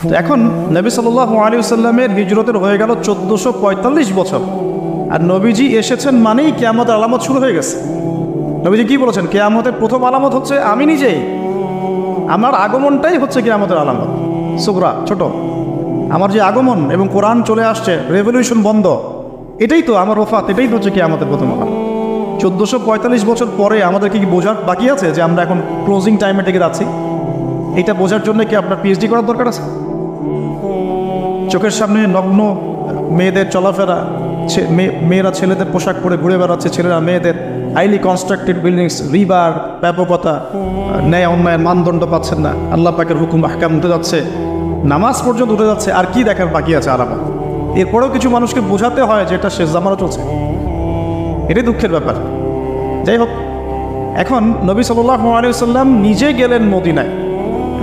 তো এখন নবী সাল্লাল্লাহু আলাইহি ওয়াসাল্লামের হিজরতের হয়ে গেল 1445 বছর, আর নবীজি এসেছেন মানেই কিয়ামতের আলামত শুরু হয়ে গেছে। নবীজি কি বলেছেন? কিয়ামতের প্রথম আলামত হচ্ছে আমি নিজেই, আমার আগমনটাই হচ্ছে কিয়ামতের আলামত সুগরা, ছোট। আমার যে আগমন এবং কোরআন চলে আসছে, রেভলিউশন বন্ধ, এটাই তো আমার ওফাত, এটাই তো হচ্ছে কিয়ামতের প্রথম আলামত। 1445 বছর পরে আমাদেরকে কি বোঝার বাকি আছে যে আমরা এখন ক্লোজিং টাইমের দিকে যাচ্ছি? এটা বোঝার জন্য কি আপনার পিএইচডি করার দরকার আছে? চোখের সামনে নগ্ন মেয়েদের চলাফেরা, মেয়েরা ছেলেদের পোশাক পরে ঘুরে বেড়াচ্ছে, ছেলেরা মেয়েদের, হাইলি কনস্ট্রাক্টেড বিল্ডিংস, রিবার, ব্যাপকতা, ন্যায় অন্যায়ের মানদণ্ড পাচ্ছেন না, আল্লাহ পাকের হুকুম আহকাম উঠে যাচ্ছে, নামাজ পর্যন্ত উঠে যাচ্ছে, আর কি দেখার বাকি আছে আলামত? এরপরেও কিছু মানুষকে বোঝাতে হয় যে এটা শেষ জামানা চলছে, এটাই দুঃখের ব্যাপার। যাই হোক, এখন নবী সাল্লাল্লাহু আলাইহি ওয়াসাল্লাম নিজে গেলেন মদিনায়,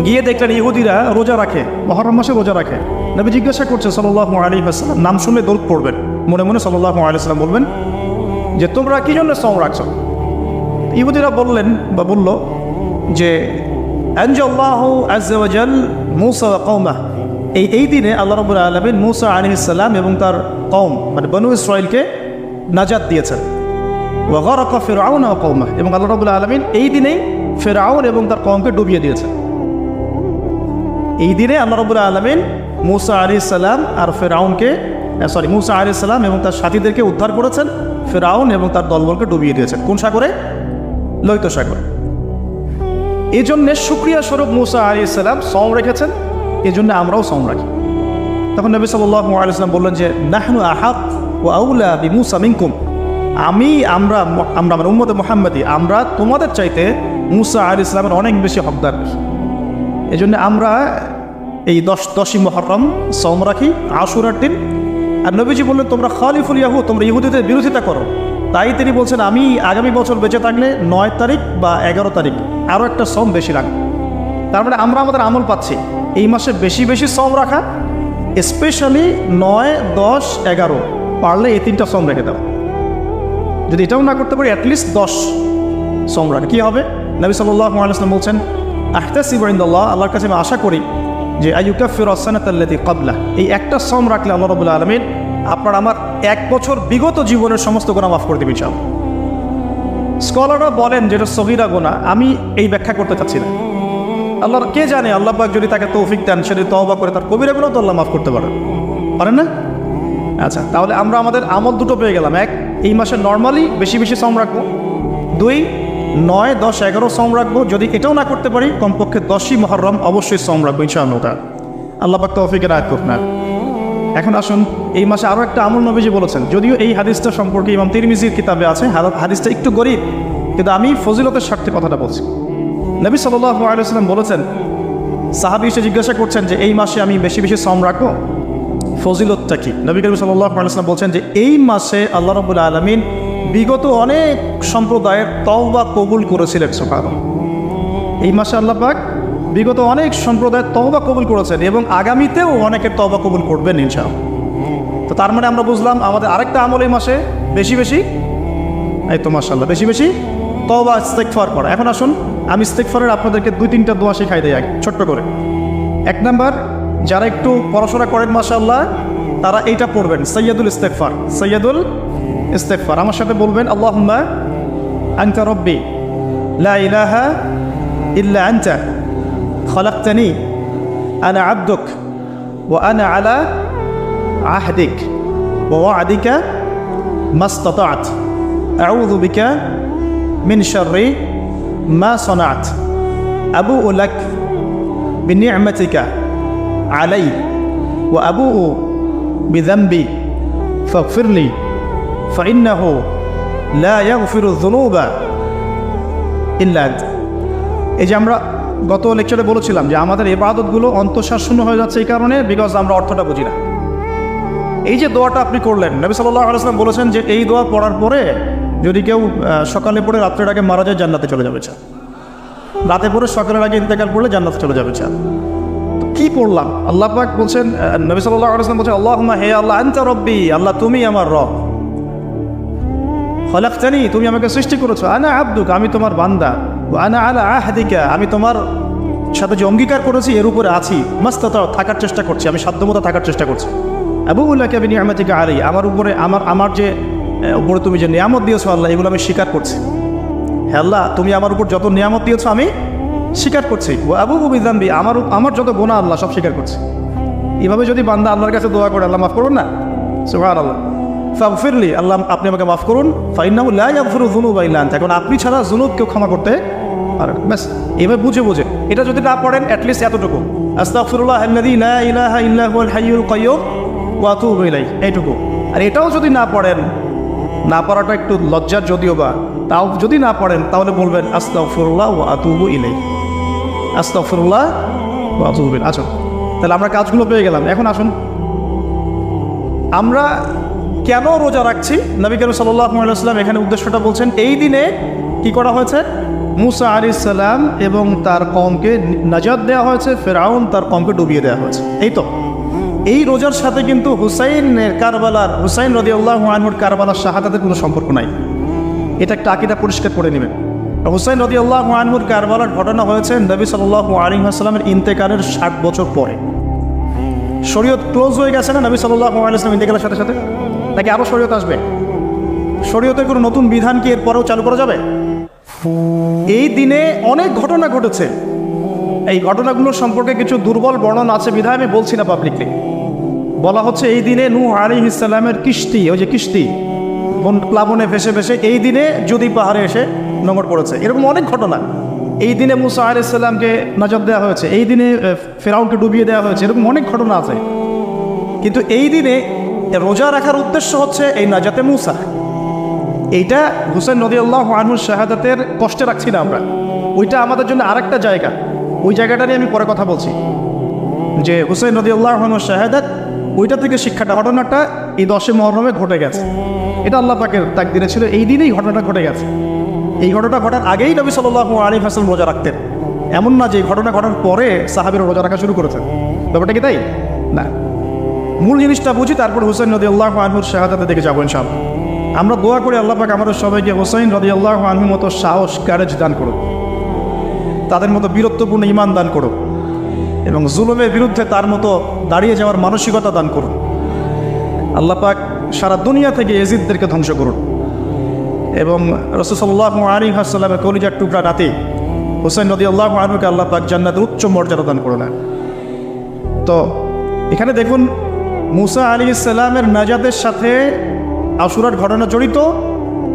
গিয়ে দেখলেন ইহুদিরা রোজা রাখে, মুহররম মাসে রোজা রাখে। নবী জিজ্ঞাসা করছে সাল্লাল্লাহু আলাইহি ওয়াসাল্লাম, নাম শুনলে দৌড় পড়বেন, মনে মনে সাল্লাল্লাহু আলাইহি ওয়াসাল্লাম বলবেন যে তোমরা কি জন্য সওম রাখছো? ইহুদিরা বললেন বা বলল যে আনজাল্লাহু আযজা ওয়া জাল মূসা ওয়া কওমা, এই দিনে আল্লাহ রাব্বুল আলামিন মূসা আলাইহিস সালাম এবং তার কওম মানে বনু ইসরাঈলকে নাজাত দিয়েছেন। ওয়া গারাকা ফিরআউন ওয়া কওমা, এবং আল্লাহ রাব্বুল আলামিন এই দিনেই ফিরআউন এবং তার কওমকে ডুবিয়ে দিয়েছেন। এই দিনে আল্লাহ রাব্বুল আলামিন মূসা আলাইহিস সালাম আর ফিরআউনকে মূসা আলাইহিস সালাম এবং তার সাথীদেরকে উদ্ধার করেছেন, ফিরআউন এবং তার দলবলকে ডুবিয়ে দিয়েছেন। কোন সাগরে? লোহিত সাগরে। এই জন্যে শুকরিয়া স্বরূপ মূসা আলাইহিস সালাম সওম রেখেছেন, এই জন্য আমরাও সওম রাখি। তখন নবী সাল্লাল্লাহু আলাইহি ওয়াসাল্লাম বললেন যে নাহনু আহাক ওয়া আউলা বিমূসা মিনকুম, আমরা মানে উম্মতে মুহাম্মাদি, আমরা তোমাদের চাইতে মূসা আলাইহিস সালামের অনেক বেশি হকদার। এই জন্য আমরা এই 10ই মুহররম সওম রাখি, আশুরার দিন। আর নবীজি বললেন তোমরা খালিফুল ইয়াহুদ, তোমরা ইহুদিদের বিরোধিতা করো। তাই তিনি বলছেন আমি আগামী বছর বেঁচে থাকলে 9 তারিখ বা 11 তারিখ আরও একটা সওম বেশি রাখবো। তার মানে আমরা আমাদের আমল পাচ্ছি এই মাসে বেশি বেশি সওম রাখা, স্পেশালি 9, 10, 11 পারলে এই 3টা সওম রেখে দাও। যদি এটাও না করতে পারি অ্যাটলিস্ট 10 সওম রাখা। কী হবে? নবী সাল্লাল্লাহু আলাইহি ওয়াসাল্লাম বলছেন আহতাসিবু ইনদাল্লাহ, আল্লাহর কাছে আমি আশা করি যে আইয়ুকাফিরু আস-সানাতাল্লাতী ক্বাবলা, এই একটা সওম রাখলে আল্লাহ রাব্বুল আলামিন আপনার আমার 1 বছর বিগত জীবনের সমস্ত গুনাহ মাফ করে দেবেন ইনশাআল্লাহ। স্কলাররা বলেন যেটা সগীরা গুনাহ, আমি এই ব্যাখ্যা করতে চাচ্ছি না। আল্লাহর কে জানে, আল্লাহ পাক যদি তাকে তৌফিক দেন সে যদি তওবা করে তার কবিরা গুনাহ তো আল্লাহ মাফ করতে পারেন না? আচ্ছা, তাহলে আমরা আমাদের আমল দুটো পেয়ে গেলাম। 1, এই মাসে নর্মালি বেশি বেশি সওম রাখবো। 2, 9, 10, 11 সওম রাখবো। যদি এটাও না করতে পারি কমপক্ষে 10ই মুহররম অবশ্যই সওম রাখবো ইনশাআল্লাহ। আল্লাহ পাক তৌফিকের আয়াত করুন। এখন আসুন, এই মাসে আরও একটা আমল নবীজি বলেছেন, যদিও এই হাদিসটা সম্পর্কে ইমাম তিরমিজির কিতাবে আছে, হাদিসটা একটু গরীব, কিন্তু আমি ফজিলতের স্বার্থে কথাটা বলছি। নবী সাল্লাল্লাহু আলাইহি ওয়াসাল্লাম বলেছেন, সাহাবী এসে জিজ্ঞাসা করছেন যে এই মাসে আমি বেশি বেশি সওম রাখবো, ফজিলতটা কি? নবী করিম সাল্লাল্লাহু আলাইহি ওয়াসাল্লাম বলছেন যে এই মাসে আল্লাহ রাব্বুল আলামিন বিগত অনেক সম্প্রদায়ের তওবা কবুল করেছিলেন। সুবহানাল্লাহ, এই মাসে আল্লাহ পাক বিগত অনেক সম্প্রদায়ের তওবা কবুল করেছেন এবং আগামীতেও অনেকের তওবা কবুল করবেন ইনশাআল্লাহ। তো তার মানে আমরা বুঝলাম আমাদের আরেকটা আমল এই মাসে বেশি বেশি, এই তো মাশাআল্লাহ, বেশি বেশি তওবা ইস্তিগফার করা। এখন আসুন আমি ইস্তিগফারের আপনাদেরকে 2-3টা দোয়া শেখাই দেই ছোট্ট করে। 1 নাম্বার, যারা একটু পড়াশোনা করেন মাশাআল্লাহ তারা এইটা পড়বেন, সাইয়্যিদুল ইস্তিগফার। সাইয়্যিদুল ইস্তিগফার আমার সাথে বলবেন, আল্লাহুম্মা আনতা রাব্বি লা ইলাহা ইল্লা আনতা খলাকতানি আনা আবদুক ওয়া আনা আলা আহদিক ওয়া ওয়া'দিকা মাসতাতা'ত আউযু বিকা মিন শাররি মা সানা'ত আবুউ লাক বিনি'মাতিকা আলাই ওয়া আবুউ বিযানবি ফাগফিরলি ফাইন্নাহু লা ইয়াগফিরু যুনুবা ইল্লা আনতা। এই যে আমরা গত লেকচারে বলেছিলাম যে আমাদের ইবাদতগুলো অন্তঃসার শূন্য হয়ে যাচ্ছে এই কারণে, বিকজ আমরা অর্থটা বুঝি না। এই যে দোয়াটা আপনি করলেন, নবী সাল্লাল্লাহু আলাইহি ওয়াসাল্লাম বলেছেন যে এই দোয়া পড়ার পরে যদি কেউ সকালে পড়ে রাত্রের আগে মারা যায় জান্নাতে চলে যাবে। রাতে পড়ে সকালের আগে ইন্তেকাল করলে জান্নাতে চলে যাবে। তো কি পড়লাম? আল্লাহ পাক বলছেন, নবী সাল্লাল্লাহু আলাইহি ওয়াসাল্লাম বলছেন আল্লাহুম্মা, হে আল্লাহ, আনতা রব্বি, আল্লাহ তুমি আমার রব, খলাকতানি, তুমি আমাকে সৃষ্টি করেছো, আনা আবদুক, আমি তোমার বান্দা, আনা আলা আহদিকা, আমি তোমার সাথে যে অঙ্গীকার করেছি এর উপরে আছি, মাস্তাতা থাকার চেষ্টা করছি, আমি সাধ্যমতো থাকার চেষ্টা করছি। আবুউল্লাহি বিনিআমাতিকা আলাইহি, আমার উপরে আমার যে উপরে তুমি যে নিয়ামত দিয়েছো আল্লাহ, এগুলো আমি স্বীকার করছি। হে আল্লাহ, তুমি আমার উপর যত নিয়ামত দিয়েছো আমি স্বীকার করছি। ও আবুউ বিযামবি, আমার যত গুনাহ আল্লাহ সব স্বীকার করছি। এভাবে যদি বান্দা আল্লাহর কাছে দোয়া করে, আল্লাহ মাফ করুন না, সুবহানাল্লাহ, ফাগফিরলি, আল্লাহ আপনি আমাকে মাফ করুন, ফাইন্নাহু লা ইয়াগফিরু যুনুবা ইল্লা আনতা, এখন আপনি ছাড়া যুনুব কেউ ক্ষমা করতে পারেন। ব্যাস এভাবে বুঝে এটা যদি না পড়েন অ্যাটলিস্ট এতটুকু, আস্তাগফিরুল্লাহ আল্লাযী লা ইলাহা ইল্লা হুয়াল হাইয়ুল কাইয়্যুম ওয়া আতুবু ইলাইহি, এইটুকু। আর এটাও যদি না পড়েন, না পড়াটা একটু লজ্জার যদিও বা, তাও যদি না পড়েন তাহলে বলবেন আস্তাগফিরুল্লাহ ওয়া আতুবু ইলাইহি, আস্তাগফিরুল্লাহ ওয়া আতুবু ইলাইহি। আসুন তাহলে আমরা কাজগুলো পেয়ে গেলাম। এখন আসুন আমরা কেন রোজা রাখছি। নবী করিম সাল্লাল্লাহু আলাইহি ওয়াসাল্লাম এখানে উদ্দেশ্যটা বলছেন, এই দিনে কি করা হয়েছে, মুসা আলাইহিস সালাম এবং তার কওমকে নাজাত দেওয়া হয়েছে, ফেরাউন তার কওমকে ডুবিয়ে দেওয়া হয়েছে। এই তো এই রোজার সাথে কিন্তু হুসাইন রাদিয়াল্লাহু আনহুর কারবালার শাহাদাতের কোনো সম্পর্ক নাই। এটা একটা আকীদা পরিষ্কার করে নেবেন। হুসাইন রাদিয়াল্লাহু আনহুর কারবালার ঘটনা হয়েছে নবী সাল্লাল্লাহু আলাইহি ওয়াসাল্লামের ইন্তেকালের 60 বছর পরে। শরীয়ত ক্লোজ হয়ে গেছে না নবী সাল্লাল্লাহু আলাইহি ওয়াসাল্লাম ইন্তেকালের সাথে সাথে, নাকি আরও শরীয়ত আসবে? শরীয়তের কোনো নতুন বিধান কি এর পরেও চালু করা যাবে? এই দিনে অনেক ঘটনা ঘটেছে, এই ঘটনাগুলোর সম্পর্কে কিছু দুর্বল বর্ণনা আছে বিধায় আমি বলছি না পাবলিকলি। বলা হচ্ছে এই দিনে নূহ আলাইহিস সালামের কিস্তি, ওই যে কিস্তি প্লাবনে ভেসে ভেসে এই দিনে যদি পাহাড়ে এসে নোঙর পড়েছে, এরকম অনেক ঘটনা। এই দিনে মুসা আলাইহিস সালামকে নাজাত দেওয়া হয়েছে, এই দিনে ফেরাউনকে ডুবিয়ে দেওয়া হয়েছে, এরকম অনেক ঘটনা আছে। কিন্তু এই দিনে রোজা রাখার উদ্দেশ্য হচ্ছে এই নাজাতে মুসা। এইটা হুসাইন রাদিয়াল্লাহু আনহুর শাহাদাতের কষ্টে রাখছি না আমরা, ওইটা আমাদের জন্য আরেকটা জায়গা, ওই জায়গাটা নিয়ে আমি পরে কথা বলছি। যে হুসাইন রাদিয়াল্লাহু আনহুর শাহাদাত, ওইটা থেকে শিক্ষাটা, ঘটনাটা এই 10 মুহররমে ঘটে গেছে। এটা আল্লাহ পাকের তাকদিরে ছিল, এই দিনেই ঘটনাটা ঘটে গেছে। এই ঘটনা ঘটার আগেই নবী সাল্লাল্লাহু আলাইহি ওয়াসাল্লাম রোজা রাখতেন, এমন না যে এই ঘটনা ঘটার পরে সাহাবীরা রোজা রাখা শুরু করেছেন। ব্যাপারটা কি তাই না? মূল জিনিসটা বুঝি, তারপর হুসাইন রাদিয়াল্লাহু আনহুর শাহাদাতের দিকে যাবো ইনশাআল্লাহ। আমরা দোয়া করি আল্লাহ পাক আমাদের সবাইকে হুসাইন রাদিয়াল্লাহু আনহুর মতো সাহস, কারেজ দান করুন, তাদের মতো বীরত্বপূর্ণ ঈমান দান করুন, এবং জুলুমের বিরুদ্ধে তার মতো দাঁড়িয়ে যাওয়ার মানসিকতা দান করুন। আল্লাহ পাক সারা দুনিয়া থেকে এজিদদেরকে ধ্বংস করুন, এবং রাসূল সাল্লাল্লাহু আলাইহি ওয়াসাল্লামের কলিজার টুকরা নাতি হুসাইন রাদিয়াল্লাহু আনহুকে আল্লাহ পাক জান্নাতের উচ্চ মর্যাদা দান করুন। তো এখানে দেখুন, মুসা আলাইহিস সালামের নাজাতের সাথে আশুরার ঘটনা জড়িত।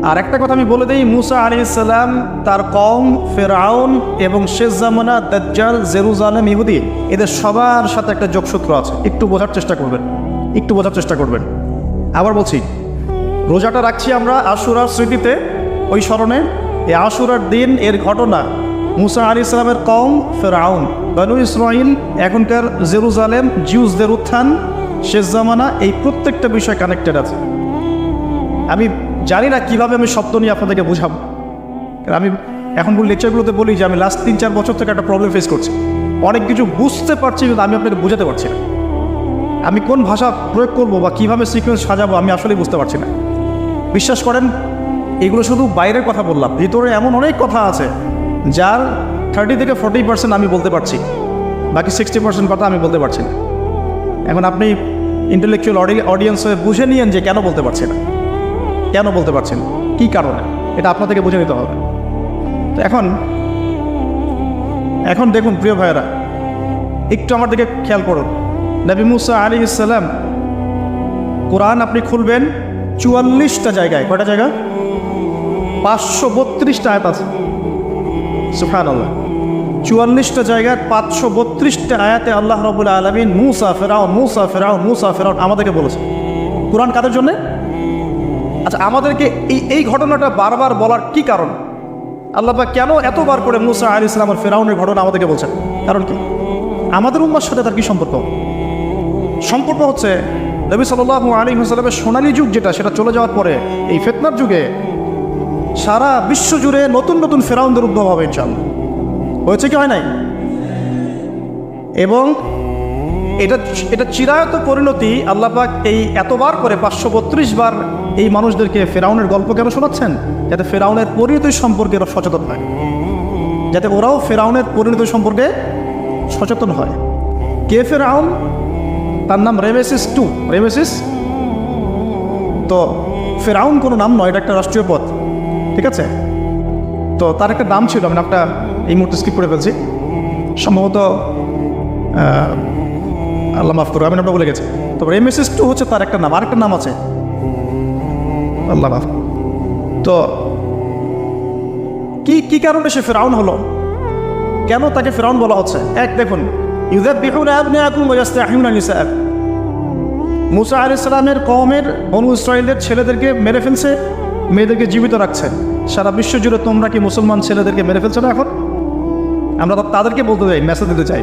আর একটা কথা আমি বলে দিই, মুসা আলাইহিস সালাম, তার কওম, ফেরাউন এবং শেষ জামানা দাজ্জাল, জেরুজালেম, ইহুদি, এদের সবার সাথে একটা যোগসূত্র আছে। একটু বোঝার চেষ্টা করবেন। আবার বলছি, রোজাটা রাখছি আমরা আশুরার স্মৃতিতে, ওই স্মরণে। এই আশুরার দিন, এর ঘটনা, মুসা আলাইহিস সালামের কওম, ফেরাউন, বনু ইসরাইল, এখনকার জেরুজালেম, জিউসদের উত্থান, শেষ জামানা, এই প্রত্যেকটা বিষয় কানেক্টেড আছে। আমি জানি না কীভাবে আমি শব্দ নিয়ে আপনাদেরকে বুঝাবো। আমি এখন লেকচারগুলোতে বলি যে আমি লাস্ট 3-4 বছর থেকে একটা প্রবলেম ফেস করছি, অনেক কিছু বুঝতে পারছি কিন্তু আমি আপনাকে বোঝাতে পারছি না। আমি কোন ভাষা প্রয়োগ করবো বা কীভাবে সিকোয়েন্স সাজাবো আমি আসলেই বুঝতে পারছি না। বিশ্বাস করেন, এগুলো শুধু বাইরের কথা বললাম, ভিতরে এমন অনেক কথা আছে যার 30 থেকে 40% আমি বলতে পারছি, বাকি 60% কথা আমি বলতে পারছি না। এখন আপনি ইন্টেলেকচুয়াল অডিয়েন্স হয়ে বুঝে নিয়েন যে কেন বলতে পারছি না, কী কারণে, এটা আপনাদেরকে বুঝে নিতে হবে। তো এখন দেখুন প্রিয় ভাইয়েরা, একটু আমার দিকে খেয়াল করুন। নবী মুসা আলাইহিস সালাম, কোরআন আপনি খুলবেন, 44টা জায়গায়, কয়টা জায়গা? 532টা আয়াত আছে। সুবহানাল্লাহ, 44টা জায়গায় 532টা আয়াতে আল্লাহ রাব্বুল আলামিন মুসা ফেরাউন আমাদেরকে বলেছে। কোরআন কাদের জন্যে? আচ্ছা, আমাদেরকে এই ঘটনাটা বারবার বলার কি কারণ? আল্লাহ পাক কেন এতবার করে মুসা আলাইহিস সালাম আর ফেরাউনের ঘটনা আমাদেরকে বলছেন? কারণ কি? আমাদের উম্মার সাথে তার কি সম্পর্ক হচ্ছে নবী সাল্লাল্লাহু আলাইহি ওয়াসাল্লামের সোনালী যুগ যেটা, সেটা চলে যাওয়ার পরে এই ফিতনার যুগে সারা বিশ্ব জুড়ে নতুন নতুন ফেরাউনদের উদ্ভব হবে ইনশাআল্লাহ। হয়েছে কি হয় নাই? এবং এটা চিরায়ত পরিণতি। আল্লাহ পাক এই এতবার করে 532 বার এই মানুষদেরকে ফেরাউনের গল্প কেন শোনাচ্ছেন? যাতে ফেরাউনের পরিণতি সম্পর্কে এরা সচেতন হয়, যাতে ওরাও ফেরাউনের পরিণতি সম্পর্কে সচেতন হয়। কে ফেরাউন? তার নাম রেমেসিস II। রেমেসিস, তো ফেরাউন কোনো নাম নয়, এটা একটা রাষ্ট্রীয় পদ, ঠিক আছে? তো তার একটা নাম ছিল, আমি নামটা এই মুহূর্তে স্কিপ করে ফেলছি, সম্ভবত আল্লাহ মাফ করো, আমি নামটা বলে গেছি। তো রেমেসিস II হচ্ছে তার একটা নাম, আরেকটা নাম আছে, আল্লাহ মাফ। তো কি কারণে সে ফেরাউন হলো? কেন তাকে ফেরাউন বলা হচ্ছে? এক, দেখুন, ইউযাববিহুনা আবনাআকুম ওয়া ইস্তাহয়ুনা নিসাআকুম। মুসা আলাইহিস সালামের কওমের বনু ইসরাঈলের ছেলেদেরকে মেরে ফেলছে, মেয়েদেরকে জীবিত রাখছে। সারা বিশ্ব জুড়ে তোমরা কি মুসলমান ছেলেদেরকে মেরে ফেলছো না? এখন আমরা তাদেরকে বলতে চাই, মেসেজ দিতে চাই,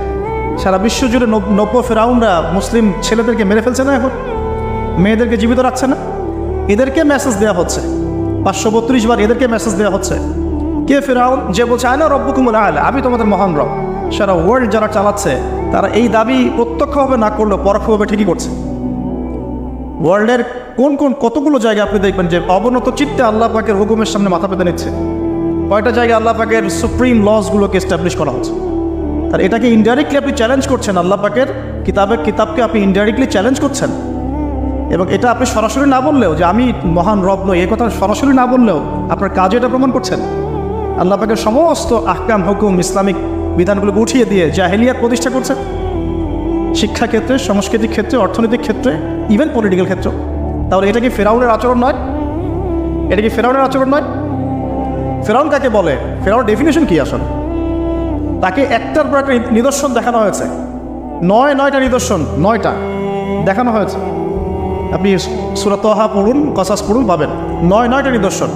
সারা বিশ্ব জুড়ে নব্য ফেরাউনরা মুসলিম ছেলেদেরকে মেরে ফেলছে না, এখন মেয়েদেরকে জীবিত রাখছে না? এদেরকে মেসেজ দেওয়া হচ্ছে 532 বার, এদেরকে মেসেজ দেওয়া হচ্ছে। কে ফেরাউন? যে বলছে আনা রব্বুকুমুল আ'লা, আমি তোমাদের মহান রব। সারা ওয়ার্ল্ড যারা চালাচ্ছে তারা এই দাবি প্রত্যক্ষভাবে না করলেও পরোক্ষভাবে ঠিকই করছে। ওয়ার্ল্ডের কতগুলো জায়গা আপনি দেখবেন যে অবনত চিত্তে আল্লাহ পাকের হুকুমের সামনে মাথা পেতে নিচ্ছে। কয়টা জায়গায় আল্লাহ পাকের সুপ্রিম লসগুলোকে এস্টাবলিশ করা হচ্ছে। আর এটাকে ইনডাইরেক্টলি আপনি চ্যালেঞ্জ করছেন, আল্লাহ পাকের কিতাবকে আপনি ইনডাইরেক্টলি চ্যালেঞ্জ করছেন। এবং এটা আপনি সরাসরি না বললেও, যে আমি মহান রব নই, এ কথা সরাসরি না বললেও আপনার কাজে এটা প্রমাণ করছেন। আল্লাহ পাকের সমস্ত আহকাম, হুকুম, ইসলামিক বিধানগুলোকে উঠিয়ে দিয়ে জাহেলিয়াত প্রতিষ্ঠা করছেন, শিক্ষাক্ষেত্রে, সাংস্কৃতিক ক্ষেত্রে, অর্থনৈতিক ক্ষেত্রে, ইভেন পলিটিক্যাল ক্ষেত্র। তাহলে এটা কি ফেরাউনের আচরণ নয়? এটা কি ফেরাউনের আচরণ নয়? ফেরাউন কাকে বলে? ফেরাউনের ডেফিনেশন কি আসলে? তাকে একটার পর একটা নিদর্শন দেখানো হয়েছে, 9টা নিদর্শন, 9টা দেখানো হয়েছে। আপনি সূরা তাহা পড়ুন, কসাস পড়ুন, পাবেন 9টা নিদর্শন।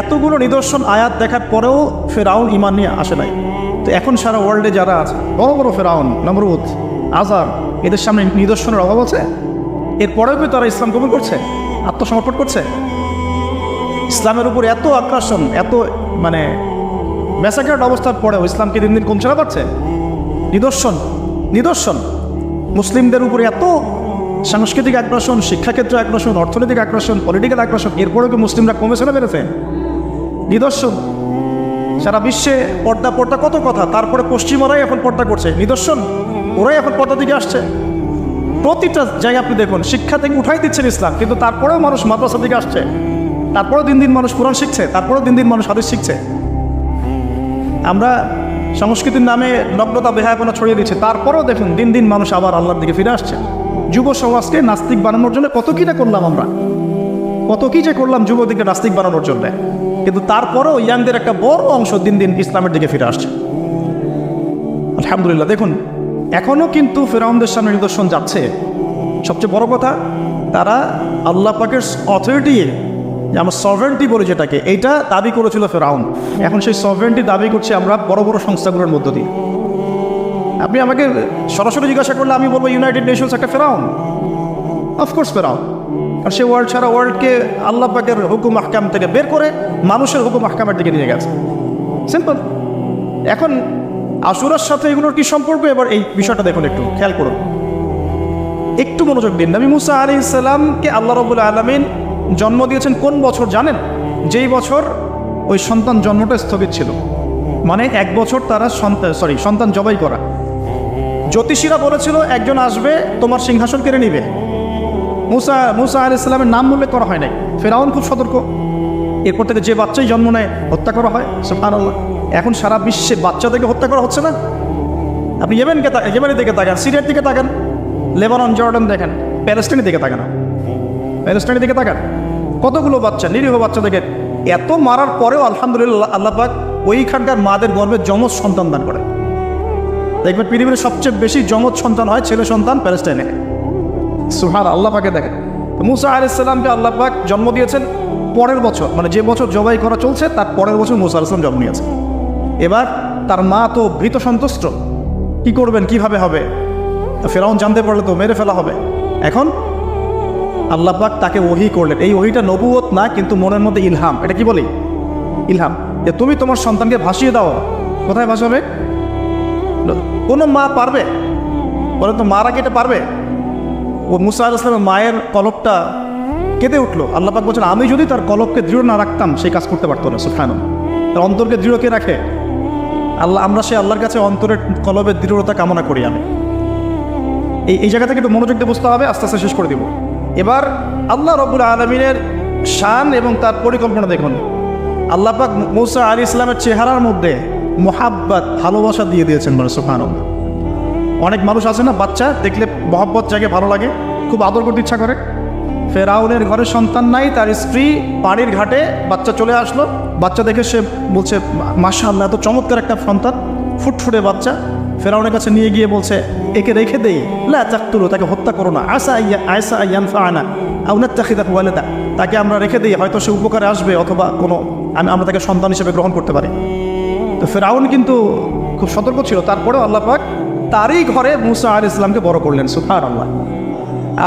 এতগুলো নিদর্শন আয়াত দেখার পরেও ফেরাউন ঈমান নিয়ে আসে নাই। তো এখন সারা ওয়ার্ল্ডে যারা আছে, বড় বড় ফেরাউন, নমরুদ, আজার, এদের সামনে নিদর্শনের অভাব আছে? এরপরেও কি তারা ইসলাম কবুল করছে, আত্মসমর্পণ করছে? ইসলামের উপর এত আক্রাসন, এত মানে ম্যাসাকার্ড অবস্থার পরেও ইসলামকে দিন দিন কমছে না পারছে? নিদর্শন মুসলিমদের উপরে এত সাংস্কৃতিক আগ্রাসন, শিক্ষাক্ষেত্রে আগ্রাসন, অর্থনৈতিক আগ্রাসন, পলিটিক্যাল আগ্রাসন, এরপরেও কি মুসলিমরা কমেছে না বেড়েছে? নিদর্শন। সারা বিশ্বে পর্দা কত কথা, তারপরে পশ্চিমরাই এখন পর্দা করছে, নিদর্শন, ওরাই এখন পর্দা দিকে আসছে। প্রতিটা জায়গায় আপনি দেখুন, শিক্ষা থেকে উঠাই দিচ্ছেন ইসলাম, কিন্তু তারপরেও মানুষ মাদ্রাসা দিকে আসছে, তারপরেও দিন দিন মানুষ কোরআন শিখছে, তারপরেও দিন দিন মানুষ হাদিস শিখছে। আমরা সংস্কৃতির নামে নগ্নতা, বেহায়াপনা ছড়িয়ে দিচ্ছে, তারপরেও দেখুন দিন দিন মানুষ আবার আল্লাহর দিকে ফিরে আসছে। যুব সমাজকে নাস্তিক বানানোর জন্য কত কি না করলাম আমরা, কত কি যে করলাম যুবদিকে নাস্তিক বানানোর জন্য, কিন্তু তারপরেও ইয়াংদের একটা বড় অংশ দিন দিন ইসলামের দিকে ফিরে আসছে। আলহামদুলিল্লাহ। দেখুন এখনও কিন্তু ফেরাউনদের সামনে নিদর্শন যাচ্ছে। সবচেয়ে বড় কথা, তারা আল্লাহ পাকের অথরিটি, আমরা সভরেন্টি বলি যেটাকে, এইটা দাবি করেছিল ফেরাউন। এখন সেই সভরেন্টি দাবি করছে আমরা বড় বড় সংস্থাগুলোর মধ্য দিয়ে। আপনি আমাকে সরাসরি জিজ্ঞাসা করলে আমি বলবো ইউনাইটেড নেশনস একটা ফেরাউন, অফকোর্স ফেরাউন। আর সে সারা ওয়ার্ল্ডকে আল্লাহ পাকের হুকুম আহকাম থেকে বের করে মানুষের হুকুম আহকামের দিকে নিয়ে গেছে। সিম্পল। এখন আশুরার সাথে এগুলোর কি সম্পর্ক? এবার এই বিষয়টা দেখুন, একটু খেয়াল করুন, একটু মনোযোগ দিন। নবী মুসা আলাইহিস সালামকে আল্লাহ রাব্বুল আলামিন জন্ম দিয়েছেন কোন বছর জানেন? যেই বছর ওই সন্তান জন্মটা স্থগিত ছিল, মানে 1 বছর তারা সন্তান জবাই করা। জ্যোতিষীরা বলেছিল একজন আসবে তোমার সিংহাসন কেড়ে নিবে। মুসা আলাইহিস সালামের নাম উল্লেখ করা হয় নাই। ফেরাউন খুব সতর্ক, এরপর থেকে যে বাচ্চাই জন্ম নেয় হত্যা করা হয়। সুবহানাল্লাহ। এখন সারা বিশ্বে বাচ্চাদেরকে হত্যা করা হচ্ছে না? আপনি ইয়েমেনের দিকে তাকান, সিরিয়ার দিকে তাকান, লেবানন, জর্ডান দেখেন, প্যালেস্টাইনের দিকে তাকান, প্যালেস্টাইনের দিকে তাকান, কতগুলো বাচ্চা, নিরীহ বাচ্চাদেরকে এত মারার পরেও আলহামদুলিল্লাহ আল্লাহ পাক ওইখানকার মাদের গর্ভে যমজ সন্তান দান করে। দেখবেন পৃথিবীর সবচেয়ে বেশি যমজ সন্তান হয় ছেলে সন্তান প্যালেস্টাইনে। সুবহান আল্লাহ পাকে দেখেন। মুসা আলাইহিস সালামকে আল্লাহ পাক জন্ম দিয়েছেন পরের বছর, মানে যে বছর জবাই করা চলছে তার পরের বছর মুসা আলাইহিস সালাম জন্ম নিয়েছে। এবার তার মা তো ভীত সন্তুষ্ট, কি করবেন, কিভাবে হবে? ফেরাউন জানতে পারলে তো মেরে ফেলা হবে। এখন আল্লাহ পাক তাকে ওহী করলেন। এই ওহীটা নবুয়ত না, কিন্তু মনের মধ্যে ইলহাম। এটা কি বলি? ইলহাম। যে তুমি তোমার সন্তানকে ভাসিয়ে দাও। কোথায় ভাসাবে? কোনো মা পারবে? বলেন তো, মারা কেটে পারবে? ও মুসা আলাইহিস সালামের মায়ের কলবটা কেঁদে উঠলো। আল্লাহ পাক বলছেন আমি যদি তার কলবকে দৃঢ় না রাখতাম সেই কাজ করতে পারতো না। সুবহানাল্লাহ। তার অন্তরকে দৃঢ় কে রাখে? আমরা সেই আল্লাহর কাছে অন্তরের কলবের দৃঢ়তা কামনা করি। আমি এই জায়গা থেকে একটু মনোযোগ দিয়ে বুঝতে হবে, আস্তে আস্তে শেষ করে দিব। এবার আল্লাহ রাব্বুল আলামিনের শান এবং তার পরিকল্পনা দেখুন। আল্লাহ পাক মূসা আলাইহিস সালামের চেহারার মধ্যে মোহাব্বত, ভালোবাসা দিয়ে দিয়েছেন। মানে সুবহানাল্লাহ। অনেক মানুষ আছে না, বাচ্চা দেখলে মহব্বত জাগে, ভালো লাগে, খুব আদর করতে ইচ্ছা করে। ফেরাউনের ঘরে সন্তান নাই, তার স্ত্রী পানির ঘাটে, বাচ্চা চলে আসলো, বাচ্চা দেখে সে বলছে মাশাআল্লাহ, এত চমৎকার একটা সন্তান, ফুটফুটে বাচ্চা। ফেরাউনের কাছে নিয়ে গিয়ে বলছে একে রেখে দেই, লা তাকতুলু, তাকে হত্যা করো না, আসা ইয়ানফাআনা আও নাত্তাখিযাহু ওয়ালাদা, তাকে আমরা রেখে দিই, হয়তো সে উপকারে আসবে, অথবা আমরা তাকে সন্তান হিসেবে গ্রহণ করতে পারি। তো ফেরাউন কিন্তু খুব সতর্ক ছিল, তারপরেও আল্লাহ পাক তারই ঘরে মূসা আলাইহিস সালামকে বড় করলেন। সুবহানাল্লাহ।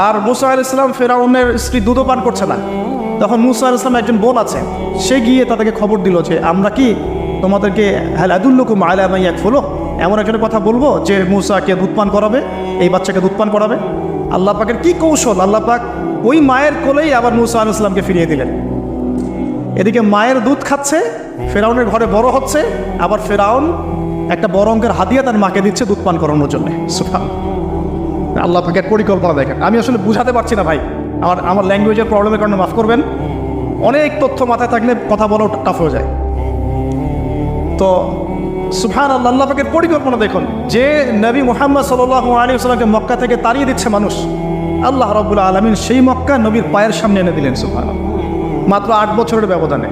আর মূসা আলাইহিস সালাম, ফেরাউনের স্ত্রী দুধও পান করছে না, তখন মূসা আলাইহিস সালামের একজন বোন আছে, সে গিয়ে তাদেরকে খবর দিল যে আমরা কি তোমাদেরকে হাল আদুল্লুকুম আলা মান ইয়াকফুলুহ, এমন একটা কথা বলবো যে মূসাকে দুধ পান করাবে, এই বাচ্চাকে দুধ পান করাবে। আল্লাহ পাকের কি কৌশল, আল্লাহ পাক ওই মায়ের কোলেই আবার মূসা আলাইহিস সালামকে ফিরিয়ে দিলেন। এদিকে মায়ের দুধ খাচ্ছে, ফেরাউনের ঘরে বড় হচ্ছে, আবার ফেরাউন একটা বড় অঙ্কের হাদিয়া তার মাকে দিচ্ছে দুধ পান করানোর জন্য। সুবহানাল্লাহ। আল্লাহ পাকের পরিকল্পনা দেখেন। আমি আসলে বুঝাতে পারছি না ভাই, আমার ল্যাঙ্গুয়েজের প্রবলেমের কারণে মাফ করবেন। অনেক তথ্য মাথায় থাকলে কথা বলাও টাফ হয়ে যায়। তো সুবহানাল্লাহ, আল্লাহ পাকের পরিকল্পনা দেখুন। যে নবী মুহাম্মদ সাল্লাল্লাহু আলাইহি ওয়াসাল্লামকে মক্কা থেকে তাড়িয়ে দিচ্ছে মানুষ, আল্লাহ রাব্বুল আলামিন সেই মক্কা নবীর পায়ের সামনে এনে দিলেন। সুবহানাল্লাহ। মাত্র 8 বছরের ব্যবধানে।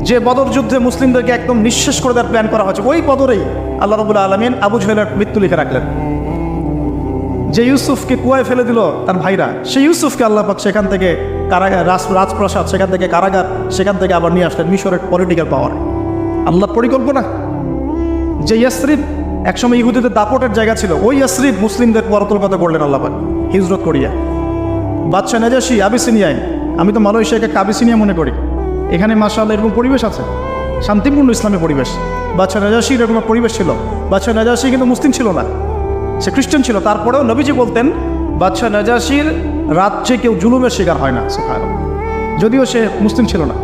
যে বদর যুদ্ধে মুসলিমদেরকে একদম নিঃশেষ করে দেওয়ার প্ল্যান করা হয়েছে, ওই বদরেই আল্লাহ রাব্বুল আলামিন আবু জেহেলের মৃত্যু লিখে রাখলেন। যে ইউসুফকে কুয়ায় ফেলে দিল তার ভাইরা, সেই ইউসুফকে আল্লাহ পাক সেখান থেকে কারাগার, রাজপ্রাসাদ, সেখান থেকে কারাগার, সেখান থেকে আবার নিয়ে আসলেন মিশরের পলিটিক্যাল পাওয়ার। আল্লাহর পরিকল্পনা। যে ইয়াসরিব একসময় ইহুদিদের দাপটের জায়গা ছিল, ওই ইয়াসরিব মুসলিমদের পরতলগত করলেন আল্লাহ পাক হিজরত করিয়া। বাদশা নাজাশী আবিসিনিয়ায়, আমি তো মালয়েশিয়াকে কাবিসিনিয়া মনে করি, এখানে মাশাআল্লাহ এরকম পরিবেশ আছে, শান্তিপূর্ণ ইসলামী পরিবেশ। বাদশা নাজাশীর এরকম পরিবেশ ছিল। বাদশা নাজাশী কিন্তু মুসলিম ছিল না, সে খ্রিস্টান ছিল। তারপরেও নবীজি বলতেন বাদশা নাজাশীর রাজ্যে কেউ জুলুমের শিকার হয় না। সুবহানাল্লাহ। যদিও সে মুসলিম ছিল না,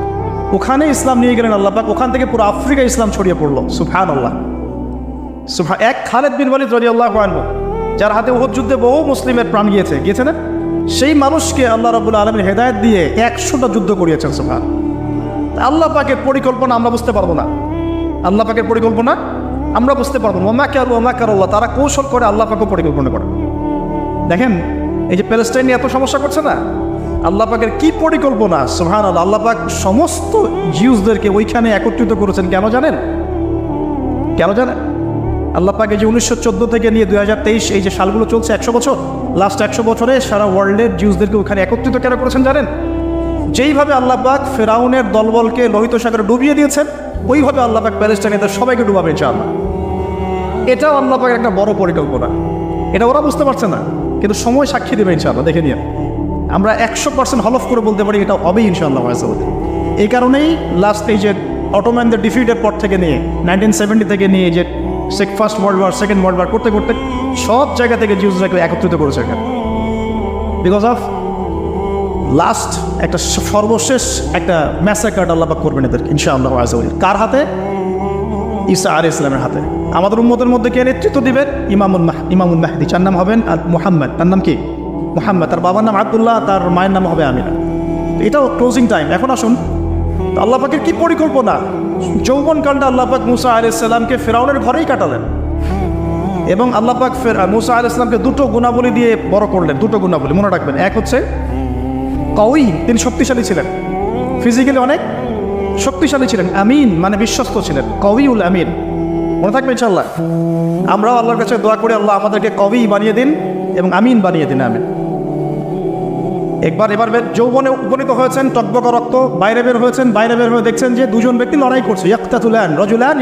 ওখানে ইসলাম নিয়ে গেলেন আল্লাহ পাক, ওখান থেকে পুরো আফ্রিকা ইসলাম ছড়িয়ে পড়লো। সুবহানাল্লাহ। এক খালেদ বিন ওয়ালিদ রাদিয়াল্লাহু আনহু, যার হাতে উহুদ যুদ্ধে বহু মুসলিমের প্রাণ গিয়েছে না, সেই মানুষকে আল্লাহ রাব্বুল আলামিন হেদায়েত দিয়ে 100টা যুদ্ধ করিয়েছেন। সুবহানাল্লাহ। আল্লাহ পাকের পরিকল্পনা আমরা বুঝতে পারবো না, আল্লাহ পাকের পরিকল্পনা আমরা বুঝতে পারবো না। ওয়া মাকারুল্লাহ, তারা কৌশল করে, আল্লাহ পাকও পরিকল্পনা করে। দেখেন এই যে প্যালেস্টাইনে এত সমস্যা করছে না, আল্লাহ পাকের কি পরিকল্পনা। সুবহানাল্লাহ। আল্লাহ পাক সমস্ত জিউসদেরকে ওইখানে একত্রিত করেছেন। কেন জানেন? আল্লাহ পাক এই যে 1914 থেকে নিয়ে 2023 এই যে সালগুলো চলছে, 100 বছর, লাস্ট 100 বছরে সারা ওয়ার্ল্ডের জিউসদেরকে ওখানে একত্রিত কেন করেছেন জানেন? যেইভাবে আল্লাহ পাক ফেরাউনের দলবলকে লোহিত সাগরে ডুবিয়ে দিয়েছেন, ওইভাবে আল্লাহ পাক প্যালেস্টাইনের সবাইকে ডুবাবে ইনশাআল্লাহ। এটাও আল্লাহ পাকের একটা বড় পরিকল্পনা। এটা ওরা বুঝতে পারছে না, কিন্তু সময় সাক্ষী দেবে ইনশাআল্লাহ। দেখে নিয়ে আমরা 100% হলফ করে বলতে পারি এটা হবেই ইনশাআল্লাহ। এই কারণেই লাস্ট এই যে অটোম্যানদের ডিফিটের পর থেকে নিয়ে 1970 থেকে নিয়ে যে first world war, second world war করতে করতে সব জায়গা থেকে জিউসরাকে একত্রিত করেছে এখানে, বিকজ অফ লাস্ট একটা সর্বশেষ একটা ম্যাসাকার আল্লাহ পাক করবেন এদেরকে ইনশাআল্লাহ। কার হাতে? ঈসা আলাইহিস সালামের হাতে। আমাদের উম্মতের মধ্যে কে নেতৃত্ব দিবেন? ইমামুল মাহদি। চার নাম হবেন আর মুহাম্মদ, তার নাম কি? মুহাম্মদ। তার বাবার নাম আব্দুল্লাহ, তার মায়ের নাম হবে আমিনা। এটাও ক্লোজিং টাইম। এখন আসুন, আল্লাহ পাকের কি পরিকল্পনা। যৌবনকালটা আল্লাহ পাক মুসা আলাইহিস সালামকে ফেরাউনের ঘরেই কাটালেন, এবং আল্লাহ পাক মুসা আলাইহিস সালামকে দুটো গুণাবলী দিয়ে বড় করলেন। দুটো গুণাবলী মনে রাখবেন। এক হচ্ছে কওয়ী, তিনি শক্তিশালী ছিলেন, ফিজিক্যালি অনেক শক্তিশালী ছিলেন। আমিন মানে বিশ্বস্ত ছিলেন, কওয়ীউল আমিন। মনে থাকবে ইনশাআল্লাহ। আমরাও আল্লাহর কাছে দোয়া করি, আল্লাহ আমাদেরকে কওয়ী বানিয়ে দিন এবং আমিন বানিয়ে দিন। আমিন। এবার যৌবনে উপনীত হয়েছেন, টকবকা রক্ত, বাইরে বের হয়েছেন। বাইরে বের হয়ে দেখছেন যে দুজন ব্যক্তি লড়াই করছে, রজুলান,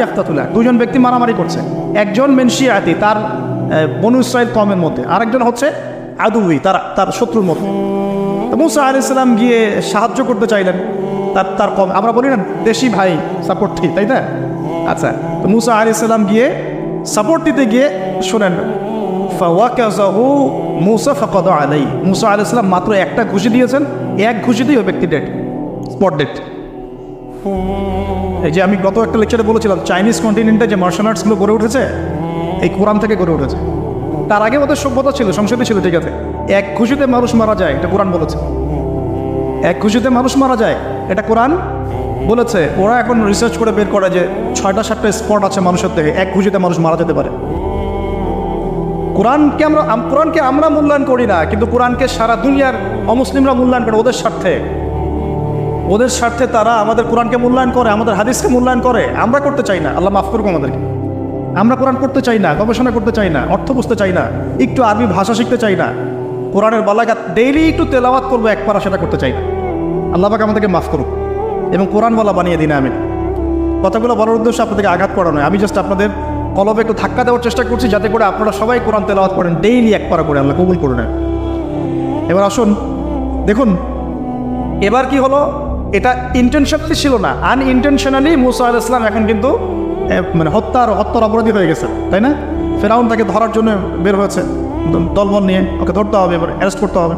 দুজন ব্যক্তি মারামারি করছে। একজন মেনশিয়াতি, তার বনু ইসরাইল কওমের মধ্যে, আরেকজন হচ্ছে আদুই, তার শত্রুর মধ্যে। মুসা আলাইহিস সালাম গিয়ে সাহায্য করতে চাইলেন তার কম। আমরা বলি না দেশি ভাই সাপোর্ট, ঠিক তাই না? আচ্ছা, তো মুসা আলাইহিস সালাম গিয়ে সাপোর্ট দিতে গিয়ে শোনেন, ফাওয়াকাযাহু মুসা ফাকাদা আলাইহি, মুসা আলাইহিস সালাম মাত্র একটা ঘুষি দিয়েছেন, এক ঘুষিতেই ওই ব্যক্তি ডেড, স্পট ডেড। এই যে আমি গত একটা লেকচারে বলেছিলাম চাইনিজ কন্টিনেন্টে যে মার্শাল আর্টসগুলো গড়ে উঠেছে এই কোরআন থেকে গড়ে উঠেছে। তার আগে ওদের সভ্যতা ছিল, সংস্কৃতি ছিল, ঠিক আছে। এক খুশিতে মানুষ মারা যায়, এটা কোরআন বলেছে। এক খুশিতে মানুষ মারা যায়, এটা কোরআন বলেছে। ওরা এখন রিসার্চ করে বের করে যে 6টা-7টা স্পট আছে মানুষের থেকে এক খুশিতে মানুষ মারা যেতে পারে। কোরআনকে আমরা মূল্যায়ন করি না, কিন্তু কোরআনকে সারা দুনিয়ার অমুসলিমরা মূল্যায়ন করে ওদের স্বার্থে। ওদের স্বার্থে তারা আমাদের কোরআনকে মূল্যায়ন করে, আমাদের হাদিসকে মূল্যায়ন করে। আমরা করতে চাই না, আল্লাহ মাফ করুক আমাদেরকে। আমরা কোরআন পড়তে চাই না, গবেষণা করতে চাই না, অর্থ বুঝতে চাই না, একটু আরবি ভাষা শিখতে চাই না, কোরআনের বালাগাত ডেইলি একটু তেলাওয়াত করবো এক পারা, সেটা করতে চাই না। আল্লাহ পাক আমাদেরকে মাফ করুক এবং কোরআনওয়ালা বানিয়ে দিন। আমি কথাগুলো বলার উদ্দেশ্য আপনাদেরকে আঘাত করা নয়, আমি জাস্ট আপনাদের কলবে একটু ধাক্কা দেওয়ার চেষ্টা করছি যাতে করে আপনারা সবাই কোরআন তেলাওয়াত করেন ডেইলি এক পারা করে। আল্লাহ কবুল করে নেন। এবার আসুন দেখুন, এবার কি হলো, এটা ইন্টেনশনালি ছিল না, আনইনটেনশনালি মুসা আলাইহিস সালাম এখন কিন্তু মানে হত্যার অপরাধী হয়ে গেছে, তাই না? ফেরাউন তাকে ধরার জন্য বের হয়েছে দলবল নিয়ে, ওকে ধরতে হবে, এবার অ্যারেস্ট করতে হবে।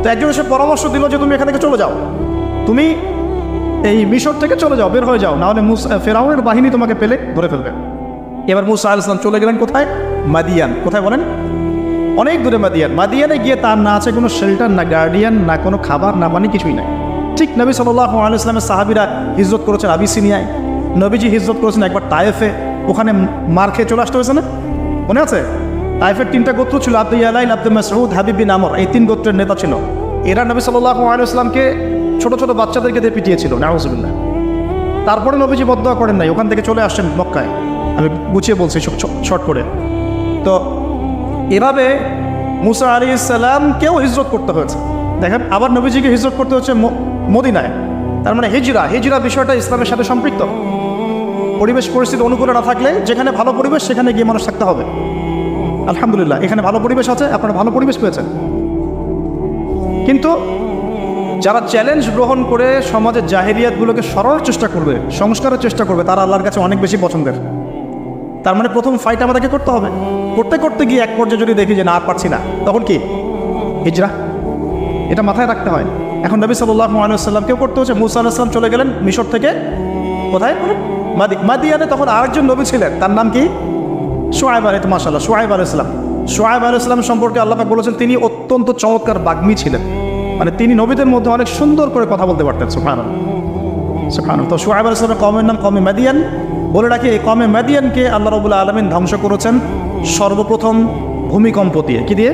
তো একজন এসে পরামর্শ দিল যে তুমি এখান থেকে চলে যাও, তুমি এই মিশর থেকে চলে যাও, বের হয়ে যাও, নাহলে ফেরাউনের বাহিনী তোমাকে পেলে ধরে ফেলবে। এবার মুসা আলাইহিস সালাম চলে গেলেন কোথায়? মাদিয়ান। কোথায় বলেন? অনেক দূরে মাদিয়ান। মাদিয়ানে গিয়ে তার না আছে কোনো শেল্টার, না গার্ডিয়ান, না কোনো খাবার, না পানি, কিছুই নাই। ঠিক নবী সাল্লাল্লাহু আলাইহি ওয়াসাল্লামের সাহাবীরা হিজরত করেছেন আবিসিনিয়ায়, নবীজি হিজরত করেছেন একবার তায়েফে, ওখানে মার খেয়ে চলে আসতে হয়েছে না, মনে আছে? তায়েফের 3টা গোত্র ছিল, আব্দু ইয়ালাইল, আব্দু মাসউদ, হাবিব বিন আমর, এই 3 গোত্রের নেতা ছিল। এরা নবী সাল্লাল্লাহু আলাইহি ওয়াসাল্লামকে ছোট ছোট বাচ্চাদেরকে দিয়ে পিটিয়েছিল, নাউযুবিল্লাহ। তারপরে নবীজি বদদোয়া করেন নাই, ওখান থেকে চলে আসছেন মক্কায়। আমি গুছিয়ে বলছি শর্ট করে। তো এভাবে মুসা আলাইহিস সালামকেও হিজরত করতে হয়েছে। দেখেন, আবার নবীজিকে হিজরত করতে হচ্ছে মদিনায়। তার মানে হিজরা বিষয়টা ইসলামের সাথে সম্পৃক্ত। পরিবেশ পরিস্থিতি অনুকূলে না থাকলে, যেখানে ভালো পরিবেশ সেখানে গিয়ে মানুষ থাকতে হবে। আলহামদুলিল্লাহ এখানে ভালো পরিবেশ আছে, আপনারা ভালো পরিবেশ পেয়েছেন। কিন্তু যারা চ্যালেঞ্জ গ্রহণ করে সমাজের জাহেরিয়াতগুলোকে সরানোর চেষ্টা করবে, সংস্কারের চেষ্টা করবে, তারা আল্লাহর কাছে অনেক বেশি পছন্দের। তার মানে প্রথম ফাইট আমাদেরকে করতে হবে। করতে করতে গিয়ে এক পর্যায়ে যদি দেখি যে না, আর পারছি না, তখন কি? হিজরা। এটা মাথায় রাখতে হয়। এখন নবী সাল্লাল্লাহু আলাইহি ওয়াসাল্লামকেও করতে হচ্ছে। মুসা আলাইহিস সালাম চলে গেলেন মিশর থেকে কোথায়? মাদিয়ানে। তখন আরেকজন নবী ছিলেন, তার নাম কি? শুআয়ব আলাইহিস সালাম। মাশাআল্লাহ, শুআয়ব আলাইহিস সালাম। শুআয়ব আলাইহিস সালাম সম্পর্কে আল্লাহ পাক বলেছেন তিনি অত্যন্ত চমৎকার বাগ্মী ছিলেন। মানে তিনি নবীদের মধ্যে অনেক সুন্দর করে কথা বলতে পারতেন। সুবহানাল্লাহ, সুবহানাল্লাহ। তো শুআয়ব আলাইহিস সালামের কওমের নাম কওমে মাদিয়ান। বলে রাখি, এই কওমে মাদিয়ানকে আল্লাহ রাব্বুল আলামিন ধ্বংস করেছেন সর্বপ্রথম ভূমিকম্প দিয়ে। কি দিয়ে?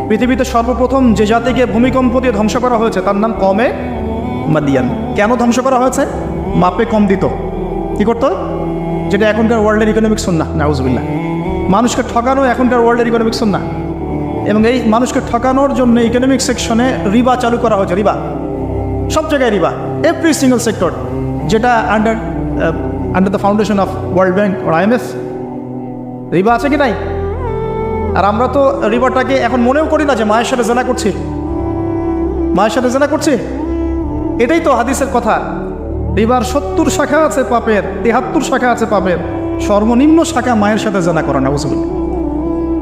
পৃথিবীতে সর্বপ্রথম যে জাতিকে ভূমিকম্প দিয়ে ধ্বংস করা হয়েছে তার নাম কওমে মাদিয়ান। কেন ধ্বংস করা হয়েছে? মাপে কম দিত। কি করতো? যেটা এখনকার ওয়ার্ল্ডের ইকোনমিক সুন্নাহ, নাউযুবিল্লাহ। মানুষকে ঠকানো এখনকার ওয়ার্ল্ডের ইকোনমিক সুন্নাহ। এবং এই মানুষকে ঠকানোর জন্য ইকোনমিক সেকশনে রিবা চালু করা হয়েছে। রিবা, সব জায়গায় রিবা, এভরি সিঙ্গল সেক্টর, যেটা under the foundation of world bank or IMF। রিবা আছে কি নাই? আর আমরা তো রিবাটাকে এখন মনেও করি না যে মায়ের সাথে জেনা করছি, মায়ের সাথে জেনা করছি। এটাই তো হাদিসের কথা। রিবার 70 শাখা আছে পাপের, 73 শাখা আছে পাপের, সর্বনিম্ন শাখা মায়ের সাথে জেনা করা, নাউযুবিল্লাহ।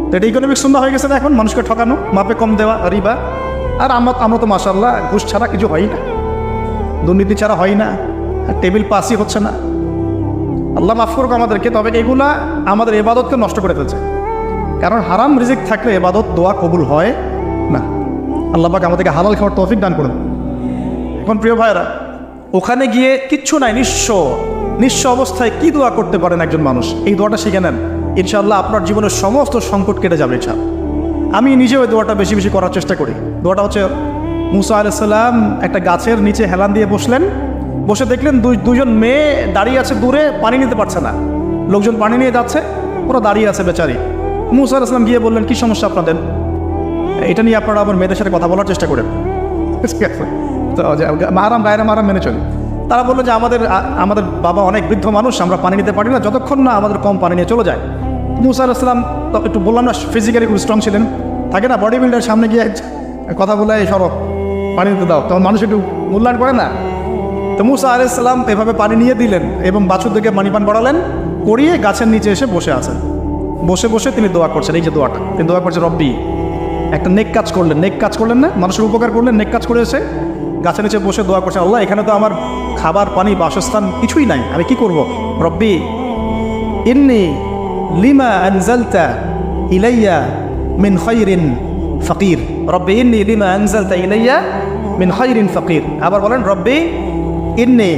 তো এটা ইকোনমিক সুন্নাহ হয়ে গেছে না এখন, মানুষকে ঠকানো, মাপে কম দেওয়া, রিবা। আর আমরা তো মাশাআল্লাহ ঘুষ ছাড়া কিছু হয় না, দুর্নীতি ছাড়া হয় না, টেবিল পাসই হচ্ছে না। আল্লাহ মাফ করুক আমাদেরকে। তবে এগুলা আমাদের ইবাদতকে নষ্ট করে ফেলছে। কারণ হারাম রিজিক থাকলে ইবাদত, দোয়া কবুল হয় না। আল্লাহ পাক আমাদেরকে হালাল খাওয়ার তৌফিক দান করুন। এখন প্রিয় ভাইরা, ওখানে গিয়ে কিচ্ছু নাই, নিঃস্ব অবস্থায় কি দোয়া করতে পারেন একজন মানুষ? এই দোয়াটা শিখে নেন, ইনশাআল্লাহ আপনার জীবনের সমস্ত সংকট কেটে যাবে ইনশাআল্লাহ। আমি নিজেও এই দোয়াটা বেশি বেশি করার চেষ্টা করি। দোয়াটা হচ্ছে, মুসা আলাইহিস সালাম একটা গাছের নিচে হেলান দিয়ে বসলেন, বসে দেখলেন দুজন মেয়ে দাঁড়িয়ে আছে দূরে, পানি নিতে পারছে না। লোকজন পানি নিয়ে যাচ্ছে, ওরা দাঁড়িয়ে আছে বেচারি। মুসা আলাইহিস সালাম গিয়ে বললেন, কি সমস্যা আপনাদের? এটা নিয়ে আপনারা আবার মেয়েদের সাথে কথা বলার চেষ্টা করেন। তো মাহারাম গায়রা মাহারাম মেনে চলি। তারা বললো যে আমাদের বাবা অনেক বৃদ্ধ মানুষ, আমরা পানি নিতে পারি না যতক্ষণ না আমাদের কম পানি নিয়ে চলে যায়। মুসা আলাইহিস সালাম তো একটু বললাম না, ফিজিক্যালি খুব স্ট্রং ছিলেন, থাকে না বডি বিল্ডার, সামনে গিয়ে কথা বলে এই সরব পানি দিতে দাও, তখন মানুষ একটু মূল্যায়ন করে না। তো মুসা আলাইহিস সালাম এভাবে পানি নিয়ে দিলেন এবং বাছুরদেরকে পানি পান করালেন, করিয়ে গাছের নিচে এসে বসে আছেন। বসে বসে তিনি দোয়া করছেন। এই যে দোয়াটা তিনি দোয়া করছেন, রব্বি, একটা নেক কাজ করলেন না, মানুষের উপকার করলেন, নেক কাজ করে এসে গাছের নিচে বসে দোয়া করছেন, আল্লাহ এখানে তো আমার খাবার পানি বাসস্থান কিছুই নাই, আমি কি করব? রব্বি ইন্নি লিমা আনজালতা ইলাইয়া মিন খায়রিন ফাকির, রব্বি ইন্নি লিমা আনজালতা ইলাইয়া মিন খায়রিন ফাকির। আবার বলেন রব্বি ইন্নি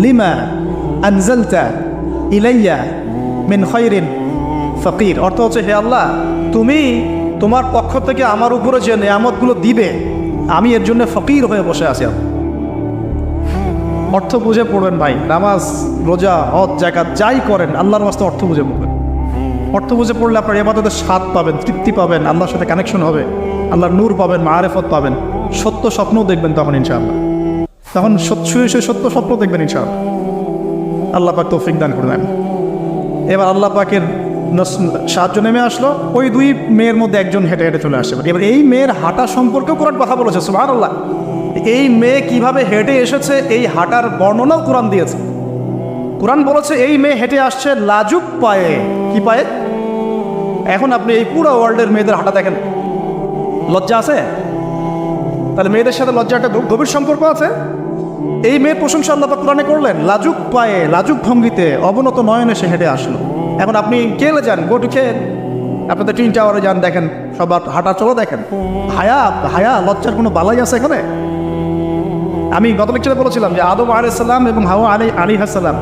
লিমা আনজালতা ইলাইয়া মিন খায়রিন ফাকির। অর্থ হচ্ছে, হে আল্লাহ, তুমি তোমার পক্ষ থেকে আমার উপরে যে নেয়ামতগুলো দিবে, আমি এর জন্য ফকির হয়ে বসে আছি। অর্থ বুঝে পড়বেন ভাই, নামাজ রোজা হজ জাকাত যাই করেন আল্লাহর ওয়াস্তে অর্থ বুঝে পড়বেন। অর্থ বুঝে পড়লে আপনার ইবাদতের স্বাদ পাবেন, তৃপ্তি পাবেন, আল্লাহর সাথে কানেকশন হবে, আল্লাহর নূর পাবেন, মাআরিফত পাবেন, সত্য স্বপ্নও দেখবেন তখন ইনশাআল্লাহ। তখন শুয়ে সত্য স্বপ্ন দেখবেন ইনশাআল্লাহ। আল্লাহ পাক তৌফিক দান করে দেন। এবার আল্লাহ পাকের সাহায্য নেমে আসলো, ওই দুই মেয়ের মধ্যে একজন হেঁটে হেঁটে চলে আসে। এবার এই মেয়ের হাঁটা সম্পর্কেও কোরআন কথা বলেছে, সুবহানাল্লাহ। এই মেয়ে কিভাবে হেঁটে এসেছে এই হাঁটার বর্ণনাও কোরআন দিয়েছে। কোরআন বলেছে এই মেয়ে হেঁটে আসছে লাজুক পায়ে। কি পায়ে? এখন আপনি এই পুরো ওয়ার্ল্ডের মেয়েদের হাঁটা দেখেন, লজ্জা আছে? তাহলে মেয়েদের সাথে লজ্জা একটা গভীর সম্পর্ক আছে। এই মেয়ের প্রশংসা আল্লাহ পাক কোরআনে করলেন, লাজুক পায়ে লাজুক ভঙ্গিতে অবনত নয়নে সে হেঁটে আসলো। এখন আপনি গেলে যান, গোটু খেয়ে আপনাদের টুইন টাওয়ারে যান, দেখেন সবার হাঁটা চলো দেখেন। হায়া লজ্জার কোনো বালাই আছে এখানে? আমি গত লেকচারে বলেছিলাম যে আদম আলাইহিস সালাম এবং হাওয়া আলাইহিস সালাম,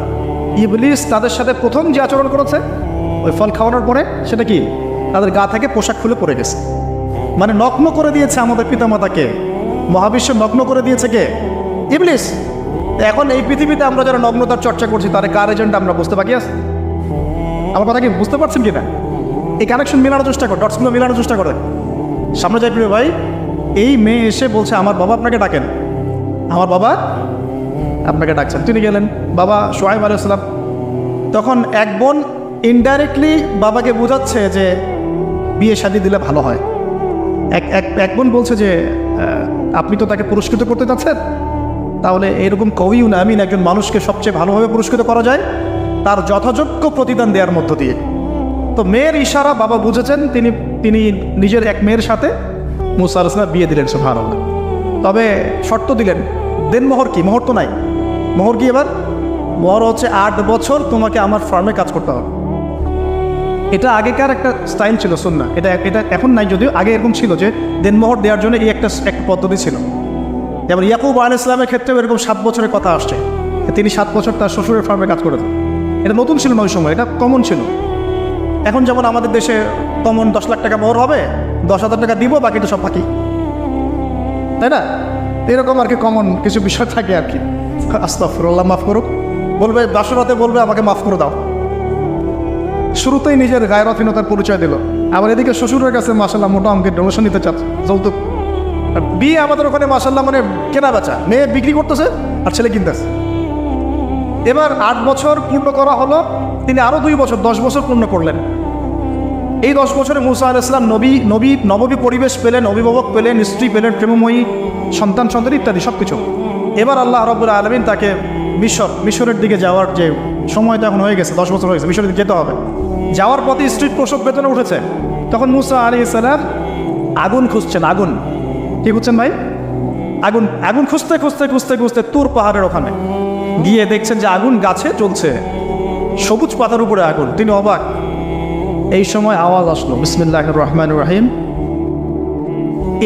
ইবলিস তাদের সাথে প্রথম যে আচরণ করেছে ওই ফল খাওয়ানোর পরে, সেটা কি? তাদের গা থেকে পোশাক খুলে পড়ে গেছে। মানে নগ্ন করে দিয়েছে আমাদের পিতামাতাকে, মহাবিশ্ব নগ্ন করে দিয়েছে কে? ইবলিস। এখন এই পৃথিবীতে আমরা যারা নগ্নতার চর্চা করছি তার কার এজেন্ট আমরা বুঝতে বাকি আছে? আমার কথা কি বুঝতে পারছেন কি না? এই কানেকশন মেলানোর চেষ্টা কর, ডটসগুলো মেলানোর চেষ্টা করে সামনে যাই। প্রিয় ভাই, এই মেয়ে এসে বলছে আমার বাবা আপনাকে ডাকেন, আমার বাবা আপনাকে ডাকছেন। তিনি গেলেন, বাবা শুআয়ব আলাইহিস সালাম। তখন এক বোন ইনডাইরেক্টলি বাবাকে বোঝাচ্ছে যে বিয়ে শাদী দিলে ভালো হয়। এক বোন বলছে যে আপনি তো তাকে পুরস্কৃত করতে চাচ্ছেন, তাহলে এরকম কবিও না, আমিন, একজন মানুষকে সবচেয়ে ভালোভাবে পুরস্কৃত করা যায় তার যথাযোগ্য প্রতিদান দেওয়ার মধ্য দিয়ে। তো মেয়ের ইশারা বাবা বুঝেছেন, তিনি নিজের এক মেয়ের সাথে মুসা আলাইহিস সালাম বিয়ে দিলেন, সুবহানাল্লাহ। তবে শর্ত দিলেন, দেন মোহর কি? মোহর তো নাই। মোহর কি? এবার মোহর হচ্ছে 8 বছর তোমাকে আমার ফার্মে কাজ করতে হবে। এটা আগেকার একটা স্টাইল ছিল, সুন্নাহ। এটা এখন নাই, যদিও আগে এরকম ছিল যে দেনমোহর দেওয়ার জন্য এই একটা পদ্ধতি ছিল। যেমন ইয়াকুব আলাইহিস সালামের ক্ষেত্রেও এরকম 7 বছরের কথা আসছে, তিনি 7 বছর তার শ্বশুরের ফার্মে কাজ করেছেন। এটা নতুন ছিল না ওই সময়, এটা কমন ছিল। এখন যেমন আমাদের দেশে কমন 10 লাখ টাকা মোহর হবে, 10,000 টাকা দিব, বাকি তো সব বাকি, তাই না? এরকম আর কি কমন কিছু বিষয় থাকে আর কি। আস্তাগফিরুল্লাহ, মাফ করুক। বলবে বাসরাতে, বলবে আমাকে মাফ করে দাও। শুরুতেই নিজের গায়রথহীনতার পরিচয় দিল। আবার এদিকে শ্বশুরের কাছে মাশাআল্লাহ মোটা অঙ্কের ডোনেশন নিতে চাচ্ছে, যৌতুক। বিয়ে আমাদের ওখানে মাশাআল্লাহ মানে কেনা বেচা, মেয়ে বিক্রি করতেছে আর ছেলে কিনতেছে। এবার 8 বছর পূর্ণ করা হলো, তিনি আরও 2 বছর 10 বছর পূর্ণ করলেন। এই 10 বছরে মুসা আলাইহিস সালাম নববী পরিবেশ পেলেন, অভিভাবক পেলেন, স্ত্রী পেলেন, প্রেমময়ী সন্তান ইত্যাদি সব কিছু। এবার আল্লাহ রাব্বুল আলামিন তাকে মিশরের দিকে যাওয়ার যে সময় তখন হয়ে গেছে, 10 বছর হয়ে গেছে, মিশরের দিকে যেতে হবে। যাওয়ার পথে স্ত্রীর প্রসব বেদনা উঠেছে। তখন মুসা আলাইহিস সালাম আগুন খুঁজছেন। আগুন কি খুঁজছেন ভাই? আগুন খুঁজতে তুর পাহাড়ের ওখানে গিয়ে দেখছেন যে আগুন গাছে জ্বলছে, সবুজ পাতার উপরে আগুন। তিনি অবাক। এই সময় আওয়াজ আসলো, বিসমিল্লাহির রহমানির রহিম,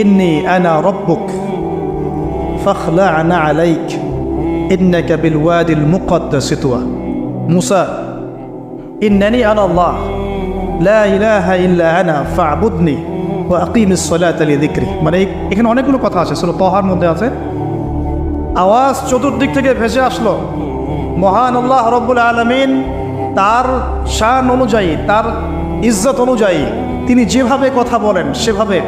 ইন্নী আনা রব্বুক ফাখলা'না আলাইক ইন্নাকা বিল ওয়াদিল মুকদ্দাসি তুয়া। মুসা, ইন্নানি আনা আল্লাহ লা ইলাহা ইল্লা আনা ফা'বুদনি ওয়া আকিমিস সালাতা লিযিকরি। মানে এখানে অনেকগুলো কথা আছে, সূরা তাহার মধ্যে আছে। আওয়াজ চতুর্দিক থেকে ভেসে আসলো। মহান আল্লাহ রাব্বুল আলামিন তার শান অনুযায়ী, তার ইজ্জত অনুযায়ী তিনি যেভাবে কথা বলেন সেভাবে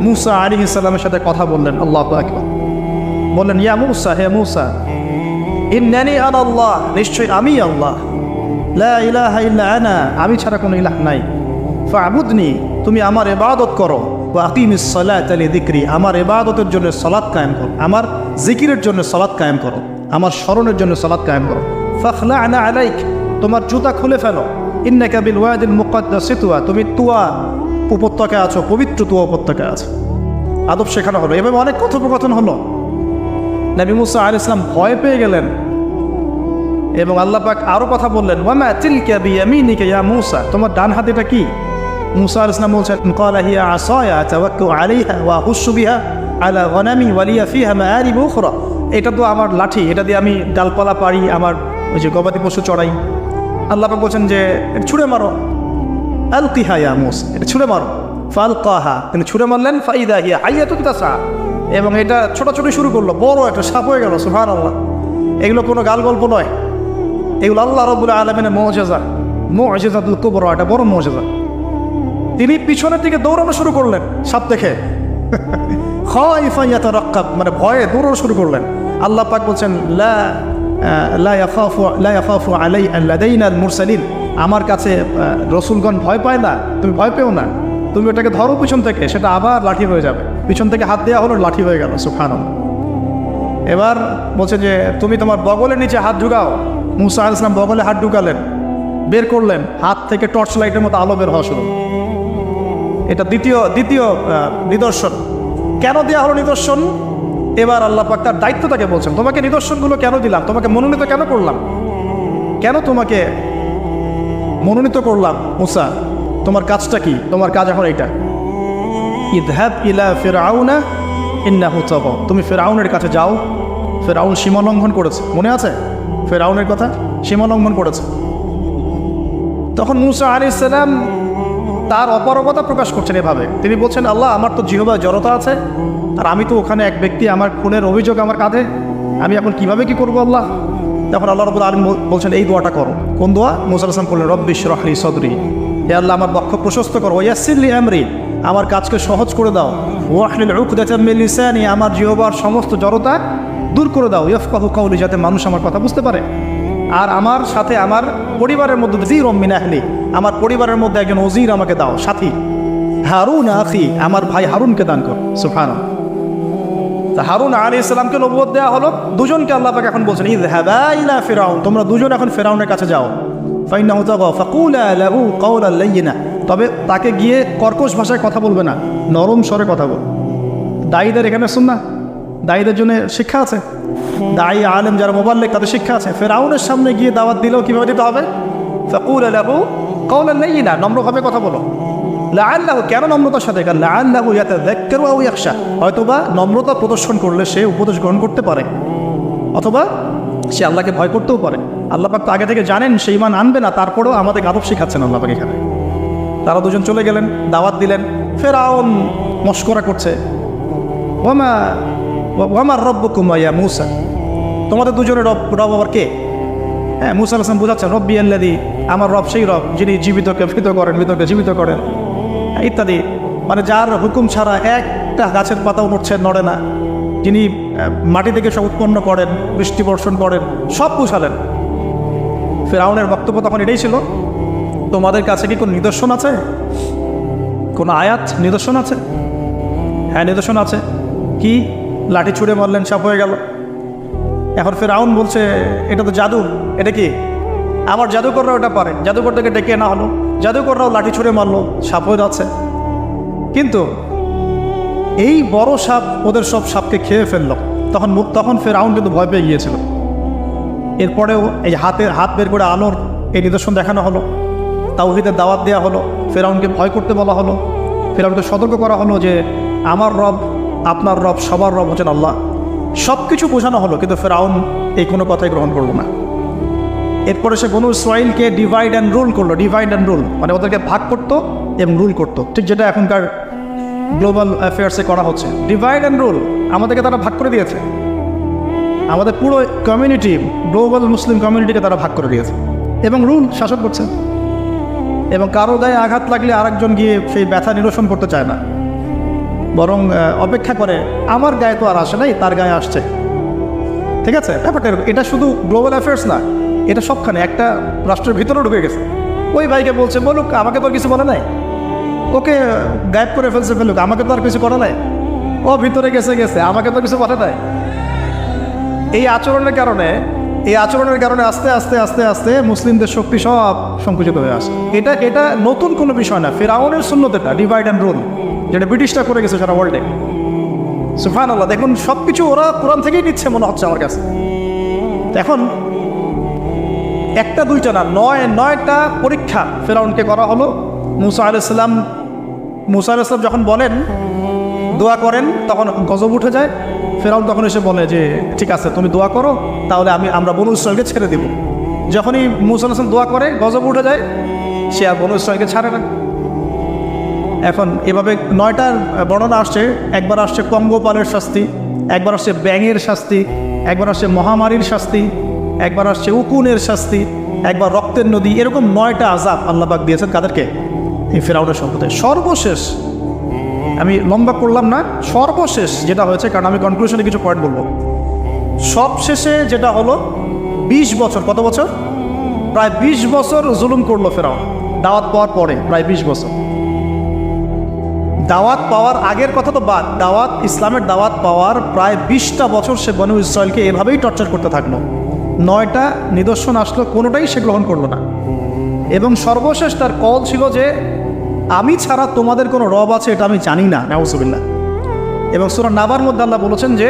মুসা আলাইহিস সালামের সাথে কথা বললেন। আল্লাহু আকবার। বললেন, ইয়া মুসা, হে মুসা, ইন্নানি আনা আল্লাহ, নিশ্চয়ই আমি আল্লাহ, লা ইলাহা ইল্লা আনা, আমি ছাড়া কোনো ইলাহ নাই, ফা'বুদনি, তুমি আমার ইবাদত করো, ওয়া আকিমিস সালাতা লিযিকরি, আমার ইবাদতের জন্য সালাত কায়েম করো, আমার জিকিরের জন্য সালাত কায়েম করো, আমার স্মরণের জন্য সালাত কায়েম করো। ফাখলা'না আলাইক, তোমার জুতা খুলে ফেলো, ইন্নাকা বিল ওয়াদিল মুকদ্দাসি তুয়া, তুমি তুয়া উপত্যকায় আছো, পবিত্র তুয়া উপত্যকায় আছো। আদব শেখানো হলো। এভাবে অনেক কথোপকথন হলো। নবী মুসা আলাইহিস সালাম ভয় পেয়ে গেলেন এবং আল্লাহ পাক আরও কথা বললেন, ওয়ামা তিলকা বিয়ামিনিকা ইয়া মুসা, তোমার ডান হাত এটা কি? মুসা আলাইহিস সালাম বলছেন, ক্বালা হিয়া আসায়া আতাওয়াক্কাউ আলাইহা ওয়া আহুশু বিহা আলা গনামি ওয়া লিয়া ফিহা মাআরিব উখরা, এটা তো আমার লাঠি, এটা দিয়ে আমি ডালপালা পারি, আমার ওই যে গবাদি পশু চড়াই। আল্লাহ পাক বলছেন যে এটা ছুঁড়ে মারো, আলকিহা ইয়া মুসা, এটা ছুঁড়ে মারো। ফালকাহা, তিনি ছুঁড়ে মারলেন, ফাইদা হিয়া হাইয়াতুন তাসা, এবং এটা ছোটাছুটি শুরু করলো, বড় একটা সাপ হয়ে গেল। সুবহানাল্লাহ, এগুলো কোনো গাল গল্প নয়, এগুলো আল্লাহ রাব্বুল আলামিনের মুজিজা, মুজিজাতুল কুবরা, এটা বড় মুজিজা। তিনি পিছনের দিকে দৌড়ানো শুরু করলেন সাপ দেখে, খাইফা ইয়াতারাক্কাব, মানে ভয়ে দৌড়ানো শুরু করলেন। আল্লাহ পাক বলছেন, লা ইয়াখাফু লাদাইনাল মুরসালিন, আমার কাছে রসুলগণ ভয় পায় না, তুমি ভয় পেও না, তুমি ওটাকে ধরো পিছন থেকে, সেটা আবার লাঠি হয়ে যাবে। পিছন থেকে হাত দেওয়া হলো, লাঠি হয়ে গেল। সুবহানাল্লাহ। এবার বলছে যে তুমি তোমার বগলের নিচে হাত ঢুকাও। মুসা আলাইহিস সালাম বগলে হাত ঢুকালেন, বের করলেন, হাত থেকে টর্চ লাইটের মতো আলো বের হওয়া শুরু। এটা দ্বিতীয় নিদর্শন। কেন দেওয়া হলো নিদর্শন? এবার আল্লাহ পাক তার দায়িত্বটাকে বলছেন, তোমাকে নিদর্শনগুলো কেন দিলাম, তোমাকে মনোনীত কেন করলাম, কেন তোমাকে মনোনীত করলাম মুসা, তোমার কাজটা কি? তোমার কাজ এখন এইটা, ইযহাব ইলা ফিরআউনা ইন্নাহু তাগা, তুমি ফিরআউনের কাছে যাও। ফিরআউন সীমা লঙ্ঘন করেছে, মনে আছে ফিরআউনের কথা? সীমা লঙ্ঘন করেছে। তখন মুসা আলাইহিস সালাম তার অপারগতা প্রকাশ করছেন এভাবে, তিনি বলছেন, আল্লাহ, আমার তো জিহ্বায় জড়তা আছে, আর আমি তো ওখানে এক ব্যক্তি, আমার খুনের অভিযোগ আমার কাঁধে, আমি এখন কিভাবে কি করবো আল্লাহ? তখন আল্লাহ রাব্বুল আলামিন বলছেন, এই দোয়াটা করো। কোন দোয়া? মুসা আলাইহিস সালাম বললেন, রব্বি ইশরাহ লি সাদরি, হে আল্লাহ, আমার বক্ষ প্রশস্ত করো, ওয়াসসির লি আমরি, আমার কাজকে সহজ করে দাও, ওয়াহলিল উকদাতাম মিন লিসানি, আমার জিহ্বার সমস্ত জড়তা দূর করে দাও, ইয়াফকাহু কাওলি, যাতে মানুষ আমার কথা বুঝতে পারে। আর আমার সাথে আমার পরিবারের মধ্যে যিরুম মিন আহলি, আমার পরিবারের মধ্যে একজন ওজির আমাকে দাও, সাথী। হারুন আখি, আমার ভাই হারুনকে দান কর। সুবহানাল্লাহ। তা হারুন আলাইহিস সালামকে নবুয়ত দেওয়া হলো, দুজনকে আল্লাহ পাক এখন বলছেন, ইযহাবা ইলা ফিরআউন, তোমরা দুজন এখন ফিরআউনের কাছে যাও। ফাইন্নাহু তাগা ফাকুলা লাহু কাওলান লাইয়িনা, তবে তাকে গিয়ে কর্কশ ভাষায় কথা বলবে না, নরম স্বরে কথা বল। দায়ীদের এখানে সুন্নাহ, দায়ীদের জন্য শিক্ষা আছে, দায়ী আলেম যারা মুবাল্লিগ তাদের শিক্ষা আছে। ফিরআউনের সামনে গিয়ে দাওয়াত দিলেও কীভাবে দিতে হবে? ফাকুলা লাহু কাওলান লাইয়িনা, নম্রভাবে কথা বলো। লাআল্লাহু, কেন নম্রতার সাথে? লাআল্লাহু ইয়াতাযাক্কারু আও ইয়াখশা, হয়তোবা নম্রতা প্রদর্শন করলে সে উপদেশ গ্রহণ করতে পারে, অথবা সে আল্লাহকে ভয় করতেও পারে। আল্লাহ পাক তো আগে থেকে জানেন সে ঈমান আনবে না, তারপরেও আমাদের আদব শেখাচ্ছেন আল্লাহ পাক এখানে। তারা দুজন চলে গেলেন, দাওয়াত দিলেন। ফিরআউন মশকরা করছে, ওয়ামা রব্বুকুম ইয়া মুসা, তোমাদের দুজনের রব আবার কে? হ্যাঁ, মুসা আলাইহিস সালাম বোঝাচ্ছেন, রব্বি আল্লাযী, আমার রব সেই রব যিনি জীবিতকে মৃত করেন, মৃতকে জীবিত করেন, ইত্যাদি। মানে যার হুকুম ছাড়া একটা গাছের পাতাও নড়ে না, যিনি মাটি থেকে সব উৎপন্ন করেন, বৃষ্টি বর্ষণ করেন, সব বুঝালেন। ফিরআউনের বক্তব্য তখন এটাই ছিল, তোমাদের কাছে কি কোনো নিদর্শন আছে, কোনো আয়াত নিদর্শন আছে? হ্যাঁ, নিদর্শন আছে। কি? লাঠি ছুঁড়ে মারলেন, সাপ হয়ে গেল। এখন ফিরআউন বলছে, এটা তো জাদু, এটা কি? আমার জাদুকররা ওটা পারে, জাদুকরটাকে ডেকে না হলো, জাদুকররাও লাঠি ছুঁড়ে মারলো, সাপ হয়ে যাচ্ছে। কিন্তু এই বড় সাপ ওদের সব সাপকে খেয়ে ফেললো। তখন ফিরআউন কিন্তু ভয় পেয়ে গিয়েছিল। এরপরেও এই হাত বের করে আলোর এই নিদর্শন দেখানো হলো, তাওহীদের দাওয়াত দেওয়া হলো, ফিরআউনকে ভয় করতে বলা হলো, ফিরআউনকে সতর্ক করা হলো যে আমার রব, আপনার রব, সবার রব হচ্ছেন আল্লাহ। সব কিছু বোঝানো হলো, কিন্তু ফিরআউন এই কোনো কথাই গ্রহণ করলো না। এরপরে সে বনু ইসরাঈলকে ডিভাইড অ্যান্ড রুল করলো। ডিভাইড অ্যান্ড রুল মানে ওদেরকে ভাগ করতো এবং রুল করতো, ঠিক যেটা এখনকার গ্লোবাল অ্যাফেয়ার্সে করা হচ্ছে। ডিভাইড অ্যান্ড রুল, আমাদেরকে তারা ভাগ করে দিয়েছে, আমাদের পুরো কমিউনিটি, গ্লোবাল মুসলিম কমিউনিটিকে তারা ভাগ করে দিয়েছে এবং রুল শাসন করছে। এবং কারো গায়ে আঘাত লাগলে আরেকজন গিয়ে সেই ব্যথা নিরসন করতে চায় না, বরং অপেক্ষা করে, আমার গায়ে তো আর আসে নাই, তার গায়ে আসছে। ঠিক আছে, ব্যাপারটা এটা শুধু গ্লোবাল অ্যাফেয়ার্স না, এটা সবখানে একটা রাষ্ট্রের ভিতরেও ঢুকে গেছে। ওই ভাইকে বলছে, বলুক, আমাকে তো আর কিছু বলে নাই, ওকে গায়েব করে ফেলুক, আমাকে তো আর কিছু করে নাই, ও ভিতরে গেছে, আমাকে তো কিছু বলে নাই। এই আচরণের কারণে আস্তে আস্তে আস্তে আস্তে মুসলিমদের শক্তি সব সংকুচিত হয়ে আসে। এটা নতুন কোনো বিষয় না, ফিরআউনের সুন্নত এটা, ডিভাইড অ্যান্ড রুল, যেটা ব্রিটিশরা করে গেছে সারা ওয়ার্ল্ডে। সুবহানাল্লাহ, দেখুন সব কিছু ওরা কোরআন থেকেই নিচ্ছে মনে হচ্ছে আমার কাছে। এখন একটা দুইটা না, নয়টা পরীক্ষা ফেরাউনকে করা হলো। মুসা আলাইহিস সালাম যখন বলেন, দোয়া করেন, তখন গজব উঠে যায়। ফেরাউন তখন এসে বলে যে ঠিক আছে, তুমি দোয়া করো, তাহলে আমরা বনু ইসরাইলকে ছেড়ে দিব। যখনই মুসা আলাইহিস সালাম দোয়া করে, গজব উঠে যায়, সে আর বনু ইসরাইলকে ছাড়ে না। এখন এভাবে 9টার বর্ণনা আসছে। একবার আসছে পঙ্গপালের শাস্তি, একবার আসছে ব্যাঙের শাস্তি, একবার আসছে মহামারীর শাস্তি, একবার আসছে উকুনের শাস্তি, একবার রক্তের নদী। এরকম 9টা আযাব আল্লাহ পাক দিয়েছেন কাদেরকে? এই ফেরাউনের সম্প্রদায়। সর্বশেষ, আমি লম্বা করলাম না, সর্বশেষ যেটা হয়েছে, কারণ আমি কনক্লুশনে কিছু পয়েন্ট বলবো। সবশেষে যেটা হলো 20 বছর, কত বছর? প্রায় 20 বছর জুলুম করলো ফেরাউন দাওয়াত পাওয়ার পরে। প্রায় 20 বছর। দাওয়াত পাওয়ার আগের কথা তো বাদ, ইসলামের দাওয়াত পাওয়ার প্রায় 20টা বছর সে বনু ইসরায়েলকে এভাবেই টর্চার করতে থাকলো। 9টা নিদর্শন আসলো, কোনোটাই সে গ্রহণ করলো না। এবং সর্বশেষ তার কল ছিল যে আমি ছাড়া তোমাদের কোনো রব আছে এটা আমি জানি না, নাউজুবিল্লাহ। এবং সূরা নাবার মধ্যে আল্লাহ বলেছেন যে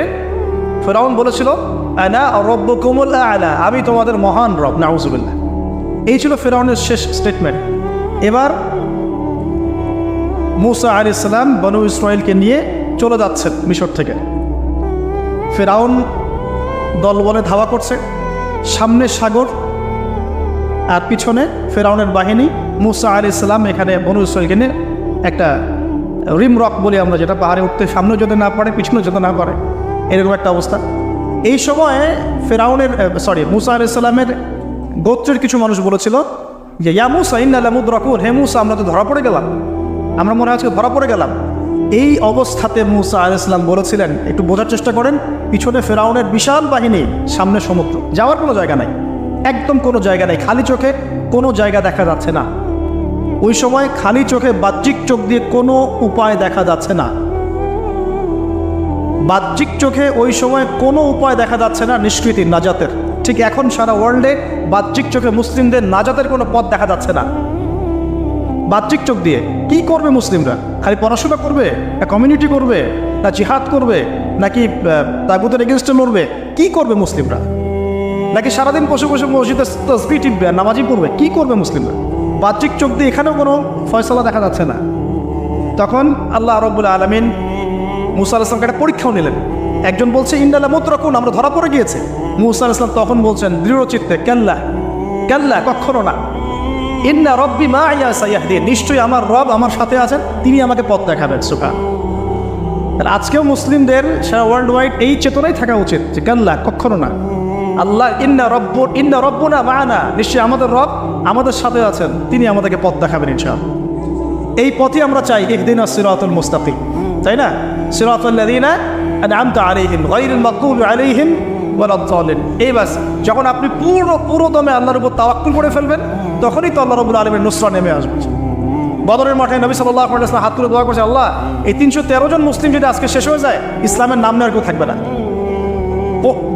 ফেরাউন বলেছিল আনা রব্বুকুমুল আ'লা, আমি তোমাদের মহান রব, নাউজুবিল্লাহ। এই ছিল ফেরাউনের শেষ স্টেটমেন্ট। এবার মুসা আলাইহিস সালাম বনু ইসরায়েলকে নিয়ে চলে যাচ্ছেন মিশর থেকে। ফেরাউন দলবলে ধাওয়া করছে, সামনে সাগর আর পিছনে ফেরাউনের বাহিনী। মুসা আলাইহিস সালাম এখানে বনু ইসরায়েলকে নিয়ে একটা রিম রক বলি আমরা, যেটা পাহাড়ে উঠতে সামনে যেতে না পারে, পিছনে যেতে না পারে, এরকম একটা অবস্থা। এই সময়ে মুসা আলাইহিস সালামের গোত্রের কিছু মানুষ বলেছিল যে ইয়া মুসা ইন্না লামুদরাকুন, হে মুসা আমরা তো ধরা পড়ে গেলাম, আমরা মনে হয় ধরা পড়ে গেলাম। এই অবস্থাতে মুসা আলাইহিস সালাম বলেছিলেন, একটু বোঝার চেষ্টা করেন, পিছনে ফেরাউনের বিশাল বাহিনী, সামনে সমুদ্র, যাওয়ার কোনো জায়গা নাই, একদম কোনো জায়গা নেই, খালি চোখে কোনো জায়গা দেখা যাচ্ছে না। ওই সময় খালি চোখে, বাহ্যিক চোখ দিয়ে কোনো উপায় দেখা যাচ্ছে না। বাহ্যিক চোখে ওই সময় কোনো উপায় দেখা যাচ্ছে না নিষ্কৃতির, নাজাতের। ঠিক এখন সারা ওয়ার্ল্ডে বাহ্যিক চোখে মুসলিমদের নাজাতের কোনো পথ দেখা যাচ্ছে না। বাহ্যিক চোখ দিয়ে কি করবে মুসলিমরা? খালি পড়াশোনা করবে, না কমিউনিটি করবে, না জিহাদ করবে, নাকি তাগুতের এগেনস্টে লড়বে? কি করবে মুসলিমরা? নাকি সারাদিন বসে বসে মসজিদে তাসবিহ টিপবে, নামাজি পড়বে? কি করবে মুসলিমরা? বাহ্যিক চোখ দিয়ে এখানেও কোনো ফয়সালা দেখা যাচ্ছে না। তখন আল্লাহ রাব্বুল আলামিন মুসা আলাইহিস সালামকে একটা পরীক্ষাও নিলেন। একজন বলছে ইন্না লামুদরাকুন, আমরা ধরা পড়ে গিয়েছে। মুসা আলাইহিস সালাম তখন বলছেন দৃঢ় চিত্তে, কাল্লা কাল্লা, কখনো না, ইন্না রব্বি মা'ইয়া সায়াহদিন, নিশ্চয়ই আমার রব আমার সাথে আছেন, তিনি আমাকে পথ দেখাবেন। সুবহান। আজকেও মুসলিমদের সারা ওয়ার্ল্ড ওয়াইড এই চেতনাই থাকা উচিত যে কাল্লা, কখনো না। আল্লাহ ইন্না রব্বুনা মা'ানা, নিশ্চয়ই আমাদের রব আমাদের সাথে আছেন, তিনি আমাদেরকে পথ দেখাবেন ইনশাআল্লাহ। এই পথে আমরা চাই ইহদিনাস সিরাতাল মুস্তাকিম, তাই না? সিরাতাল্লাযীনা আন'আমতা আলাইহিম গায়রিল মাগদুবি আলাইহিম ওয়ালাদ-দাল্লিন। এই বাস, যখন আপনি পুরো দমে আল্লাহর উপর তাওয়াক্কুল করে ফেলবেন, তখনই তো আল্লাহ রাব্বুল আলামিনের নুসরা নেমে আসবে। বদরের মাঠে নবী সাল্লাল্লাহু আলাইহি ওয়াসাল্লাম হাত তুলে দোয়া করছে, আল্লাহ এই 313 জন মুসলিম যদি আজকে শেষ হয়ে যায়, ইসলামের নাম নেওয়ার কেউ থাকবে না।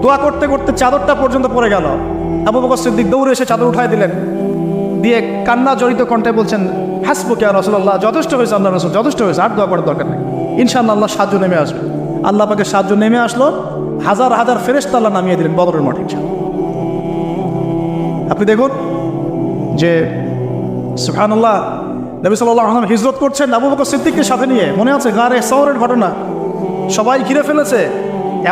দোয়া করতে করতে চাদরটা পর্যন্ত পড়ে গেল। আবু বকর সিদ্দিক দৌড়ে এসে চাদর উঠায় দিলেন, দিয়ে কান্না জড়িত কণ্ঠে বলছেন, হাসবুকা ইয়া রাসূলুল্লাহ, যথেষ্ট হয়েছে আল্লাহ রাসূল, যথেষ্ট হয়েছে, আর দোয়া করার দরকার নেই, ইনশাআল্লাহ আল্লাহ সাহায্য নেমে আসবে। আল্লাহ পাকের সাহায্য নেমে আসলো, হাজার হাজার ফেরেশতা আল্লাহ নামিয়ে দিলেন বদরের মাঠে। আপনি দেখুন যে সুবহানাল্লাহ, নবী সাল্লাল্লাহু আলাইহি ওয়াসাল্লাম হিজরত করছেন আবু বকর সিদ্দিককে সাথে নিয়ে, মনে আছে গারে সওরের ঘটনা, সবাই ঘিরে ফেলেছে,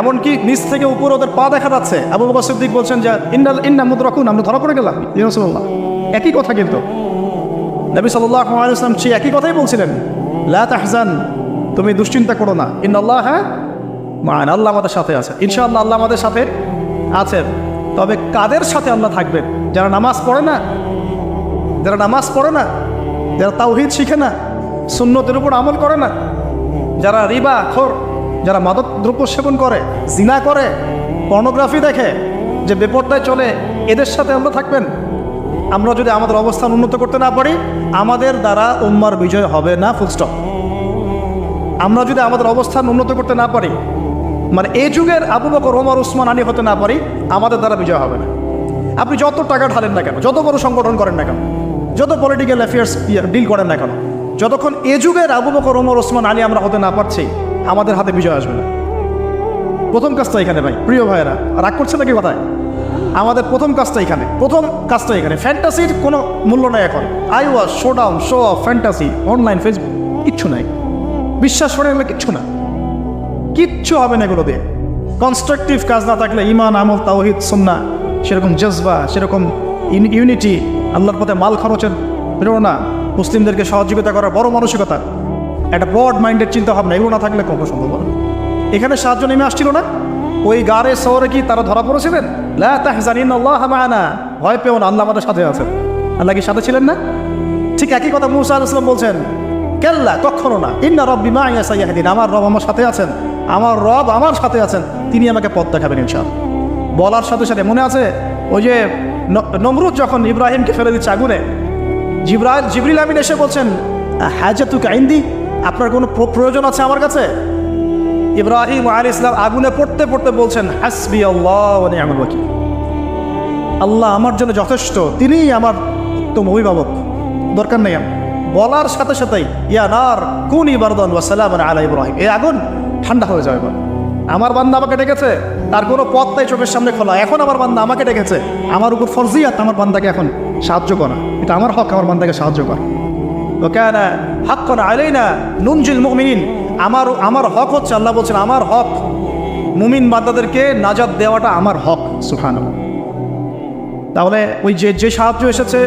এমনকি নিচ থেকে উপর ওদের পা দেখা যাচ্ছে। আবু বকর সিদ্দিক বলছেন যে ইন্না মুদরাকুন, আমরা ধরা পড়ে গেলাম ইয়া রাসূলুল্লাহ। একই কথা, কিন্তু নবী সাল্লাল্লাহু আলাইহি ওয়াসাল্লাম সেই একই কথাই বলছিলেন, লা তাহজান, তুমি দুশ্চিন্তা করো না, ইন্নাল্লাহা মা'ানা, আল্লাহ আমাদের সাথে আছে, ইনশাআল্লাহ আল্লাহ আমাদের সাথে আছেন। তবে কাদের সাথে আল্লাহ থাকবেন? যারা নামাজ পড়ে না, যারা তাওহীদ শিখে না, সুন্নতের উপর আমল করে না, যারা রিবা খোর, যারা মাদক দ্রব্য সেবন করে, জিনা করে, পর্নোগ্রাফি দেখে, যে বেপরদায় চলে, এদের সাথে আমরা থাকবেন। আমরা যদি আমাদের অবস্থান উন্নত করতে না পারি, আমাদের দ্বারা উম্মার বিজয় হবে না, ফুল স্টপ। আমরা যদি আমাদের অবস্থান উন্নত করতে না পারি, মানে এই যুগের আবু বকর, ওমর, উসমান, আলী হতে না পারি, আমাদের দ্বারা বিজয় হবে না। আপনি যত টাকা ঢালেন না কেন, যত বড় সংগঠন করেন না কেন, যত পলিটিক্যাল অ্যাফেয়ার্স ডিল করেন না কেন, যতক্ষণ এ যুগের আবু বকর, ওমর, ওসমান, আলী আমরা হতে না পারছি, আমাদের হাতে বিজয় আসবে না। প্রথম কাজটা এখানে ভাই, প্রিয় ভাইয়েরা, রাগ করছে নাকি কথায়? আমাদের প্রথম কাজটা এখানে, ফ্যান্টাসির কোনো মূল্য নাই এখন। I was show down, show off, fantasy, online, Facebook, কিচ্ছু নাই। বিশ্বাস করে গেলে কিচ্ছু না, কিচ্ছু হবে না এগুলো দিয়ে। কনস্ট্রাকটিভ কাজ না থাকলে, ইমান, আমল, তাওহীদ, সুন্নাহ, সেরকম জজবা, সেরকম ইউনিটি, আল্লাহর পথে মাল খরচের প্রেরণা, মুসলিমদেরকে সহযোগিতা করার বড় মানসিকতা, একটা ব্রড মাইন্ডের চিন্তা ভাবনা, এগুলো না থাকলে কখনো সম্ভব না। এখানে সাহায্য নেমে আসছিল না? ওই গারে শহরে কি তারা ধরা পড়েছিলেন? লা তাহজানিনাল্লাহু মা'ানা, ভয় পেও না, আল্লাহ আমাদের সাথে আছেন। আল্লাহ কি সাথে ছিলেন না? ঠিক একই কথা মুসা আলাইহিস সালাম বলছেন, কাল্লা, কখনো না, ইন্না রাব্বি মা'ইয়া সাইয়াহদিন, আমার রব আমার সাথে আছেন, আমার রব আমার সাথে আছেন, তিনি আমাকে পথ দেখাবেন ইনশাআল্লাহ। বলার সাথে সাথে মনে আছে ওই যে নমরুদ যখন ইব্রাহিমকে ফেলে দিচ্ছে আগুনে, জিবরিল আমিন এসে বলছেন, হাজাতুকা ইনদি, আপনার কোনো প্রয়োজন আছে আমার কাছে? ইব্রাহিম আলাইহিস সালাম আগুনে পড়তে পড়তে বলছেন, হাসবি আল্লাহ ওয়া নি'মাল ওয়াকিল, আল্লাহ আমার জন্য যথেষ্ট, তিনিই আমার উত্তম অভিভাবক, দরকার নেই। বলার সাথে সাথেই ইয়া নার কুনি বারদান ওয়া সালামান আলা ইব্রাহিম, এই আগুন ঠান্ডা হয়ে যাবে। আমার বান্দা আমাকে ডেকেছে, তার কোনো পথ নাই চোখের সামনে খোলা, এখন আমার বান্দা আমাকে ডেকেছে, আমার উপর ফরজিয়াত আমার বান্দাকে এখন সাহায্য করা, এটা আমার হক, আমার বান্দাকে সাহায্য করা। ওয়া কানা হাক্কান আলাইনা নুনজিল মুমিনিন, আমার হক হচ্ছে, আল্লাহ বলছেন আমার হক মুমিন বান্দাদেরকে নাজাত দেওয়াটা আমার হক। সুবহানাল্লাহ। তাহলে ওই যে সাহায্য এসেছে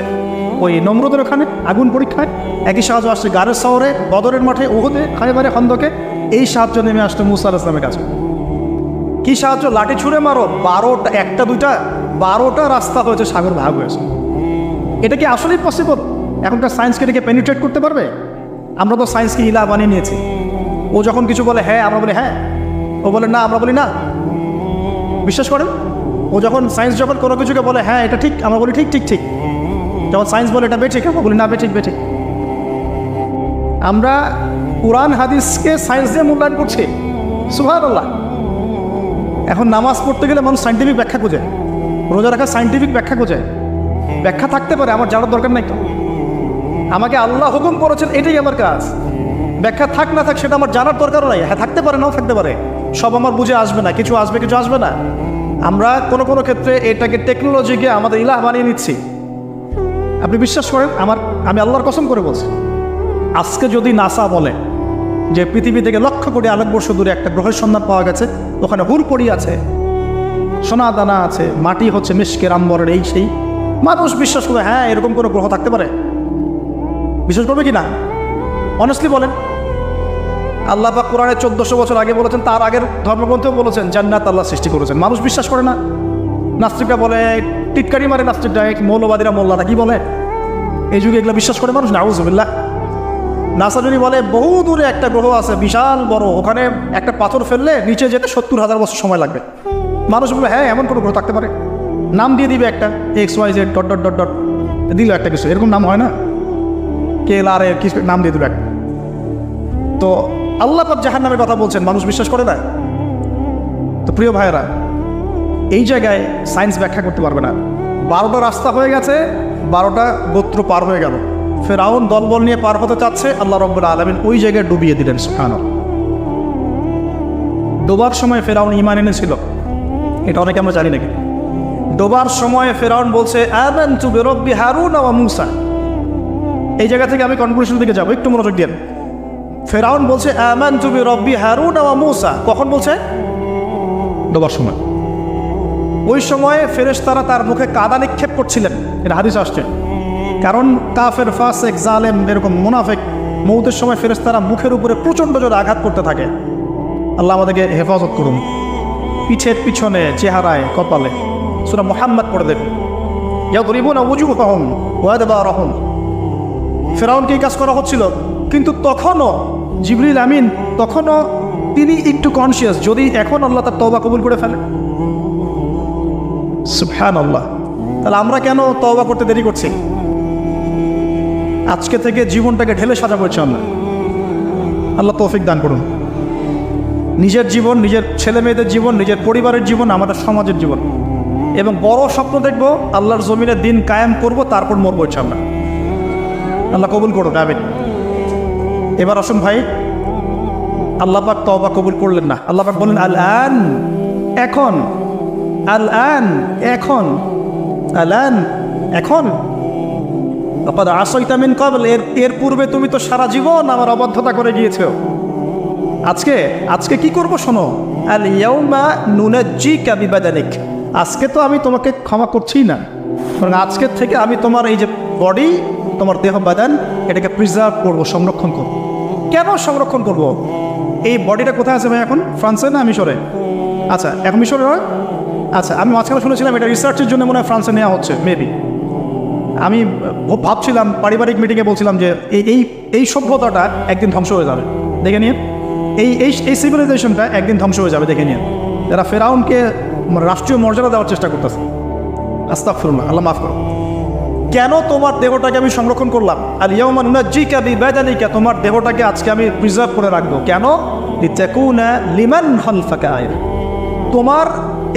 ওই নমরুদের ওখানে আগুন পরীক্ষায়, একই সাহায্য আসছে গারের শহরে, বদরের মাঠে, উহুদে, খায়বারে, খন্দকে, এই সাহায্য নেমে আসতো মুসা আলাইহিস সালামের কাছে। কি সাহায্য? লাঠি ছুঁড়ে মারো, 12টা, একটা দুইটা 12টা রাস্তা হয়েছে, সাগর ভাগ হয়েছে। এটা কি আসলেই পসিবল? এখনকার সায়েন্সকে এটাকে পেনিট্রেট করতে পারবে? আমরা তো সায়েন্সকে ইলা বানিয়ে নিয়েছি। ও যখন কিছু বলে হ্যাঁ, আমরা বলি হ্যাঁ, ও বলে না, আমরা বলি না। বিশ্বাস করেন? ও যখন সায়েন্স যখন কোনো কিছুকে বলে হ্যাঁ এটা ঠিক, আমরা বলি ঠিক ঠিক ঠিক। যখন সায়েন্স বলে এটা বেঠিক, আমরা বলি না বেঠিক বেঠিক। আমরা কুরআন হাদিসকে সায়েন্স দিয়ে মূল্যায়ন করছি। সুবহানাল্লাহ। এখন নামাজ পড়তে গেলে মানুষ সায়েন্টিফিক ব্যাখ্যা খোঁজে, রোজা রাখা সায়েন্টিফিক ব্যাখ্যা খোঁজে। ব্যাখ্যা থাকতে পারে, আমার জানার দরকার নাই তো। আমাকে আল্লাহ হুকুম করেছেন, এটাই আমার কাজ। ব্যাখ্যা থাক না থাক সেটা আমার জানার দরকারও নাই। হ্যাঁ থাকতে পারে, নাও থাকতে পারে, সব আমার বুঝে আসবে না, কিছু আসবে কিছু আসবে না। আমরা কোনো কোনো ক্ষেত্রে এটাকে টেকনোলজিকে আমাদের ইলাহ বানিয়ে নিচ্ছি। আপনি বিশ্বাস করেন, আমি আল্লাহর কসম করে বলছি, আজকে যদি নাসা বলে যে পৃথিবী থেকে লক্ষ কোটি আলোকবর্ষ দূরে একটা গ্রহের সন্ধান পাওয়া গেছে, ওখানে হুরপড়ি আছে, সোনা দানা আছে, মাটি হচ্ছে মিশকের আম্বরের, এই সেই, মানুষ বিশ্বাস করবে হ্যাঁ এরকম কোনো গ্রহ থাকতে পারে? বিশ্বাস করবে কি না? অনেস্টলি বলেন। আল্লাহ পাক কোরআনে 1400 বছর আগে বলেছেন, তার আগের ধর্মগ্রন্থেও বলেছেন জান্নাত আল্লাহ সৃষ্টি করেছেন। মানুষ বিশ্বাস করে না। নাস্তিকরা বলে, টিটকারি মারে নাস্তিকরা, মৌলবাদীরা, মোল্লারা কি বলে, এই যুগে এগুলো বিশ্বাস করে মানুষ? নাউযুবিল্লাহ। নাসা যদি বলে বহু দূরে একটা গ্রহ আছে বিশাল বড়, ওখানে একটা পাথর ফেললে নিচে যেতে 70,000 বছর সময় লাগবে, মানুষ বলবে হ্যাঁ এমন কোনো গ্রহ থাকতে পারে। নাম দিয়ে দিবে একটা XYZ dot dot dot dot, দিল একটা কিছু, এরকম নাম হয় না, KLR এর কিছু নাম দিয়ে দিল একটা। তো আল্লাহ পাক জাহান্নামের কথা বলছেন, মানুষ বিশ্বাস করে না। তো প্রিয় ভাইয়েরা, এই জায়গায় সায়েন্স ব্যাখ্যা করতে পারবে না। 12টা রাস্তা হয়ে গেছে, 12টা গোত্র পার হয়ে গেল, ফেরাউন দলবল নিয়ে পার হতে চাচ্ছে, আল্লাহ রাব্বুল আলামিন ওই জায়গায় ডুবিয়ে দিলেন। সুবহানাল্লাহ। ডোবার সময় ফেরাউন ঈমান এনেছিল, এটা অনেকে আমরা জানি নাকি? ডোবার সময় ফেরাউন বলছে আমানতু বিরাব্বি হারুন ওয়া মূসা। এই জায়গা থেকে আমি কনক্লুশন দিকে যাব, একটু মনোযোগ দেন। ফেরাউন বলছে আমানতু বিরাব্বি হারুন ওয়া মূসা, কখন বলছে? ডোবার সময়। ওই সময়ে ফেরেশতারা তার মুখে কাদা নিক্ষেপ করছিলেন, এটা হাদিস আসছে। কারণ কাফের, ফাসেক, জালেম, এরকম মুনাফিক মৌতের সময় ফেরেশতারা মুখের উপরে প্রচণ্ড জোরে আঘাত করতে থাকে। আল্লাহ আমাদেরকে হেফাজত করুন। পিঠের পিছনে, চেহারায়, কপালে। সূরা মুহাম্মদ পড়ে দেখুন, ইয়াদরিবুনা উজুহাহুম ওয়া আদবারহুম। ফেরাউনকে এই কাজ করা হচ্ছিল, কিন্তু তখনও জিবরিল আমিন, তখনও তিনি একটু কনসিয়াস, যদি এখন আল্লাহ তার তওবা কবুল করে ফেলে। সুবহানাল্লাহ। তাহলে আমরা কেন তওবা করতে দেরি করছি? আজকে থেকে জীবনটাকে ঢেলে সাজাবো ইনশাআল্লাহ। আল্লাহ তৌফিক দান করুন। নিজের জীবন, নিজের ছেলে মেয়েদের জীবন, নিজের পরিবারের জীবন, আমাদের সমাজের জীবন, এবং বড় স্বপ্ন দেখবো, আল্লাহর জমিনে দিন কায়েম করব, তারপর মরবো ইনশাআল্লাহ। আল্লাহ কবুল করুন, আমিন। এবার আসুন ভাই, আল্লাহ পাক তওবা কবুল করলেন না। আল্লাহ পাক বললেন আল আন, এখন, আল আন, এখন, আল আন, এখন, লাকাদ আসাইতা মিন ক্বাবল, এর পূর্বে তুমি তো সারা জীবন আমার অবাধ্যতা করে গিয়েছো। আজকে কি করব শোনো, আল ইয়াউমা নুনাজ্জিকা বিবাদানিক, আজকে তো আমি তোমাকে ক্ষমা করছি না, কারণ আজকের থেকে আমি তোমার এই যে বডি, তোমার দেহ বাদান, এটাকে প্রিজার্ভ করবো, সংরক্ষণ করবো। কেন সংরক্ষণ করব? এই বডিটা কোথায় আছে ভাই এখন? ফ্রান্সে না মিশরে? আচ্ছা, এখন মিশরে নয়? আচ্ছা, আমি মাঝখানে শুনেছিলাম এটা রিসার্চের জন্য মনে হয় ফ্রান্সে নেওয়া হচ্ছে, মেবি। আমি ভাবছিলাম, পারিবারিক মিটিংয়ে বলছিলাম যে এই সভ্যতাটা একদিন ধ্বংস হয়ে যাবে, দেখে নিন। এই সিভিলাইজেশনটা একদিন ধ্বংস হয়ে যাবে, দেখে নিন। যারা ফেরাউনকে রাষ্ট্রীয় মর্যাদা দেওয়ার চেষ্টা করতেছে, আস্তাগফিরুল্লাহ, আল্লাহ মাফ করো। কেন তোমার দেহটাকে আমি সংরক্ষণ করলাম? আল ইয়াউমা নুনাজ্জিকা বিবাদানিকা, তোমার দেহটাকে আজকে আমি প্রিজার্ভ করে রাখবো। কেন? লিতাকুনা লিমান খালফাকা আয়া, তোমার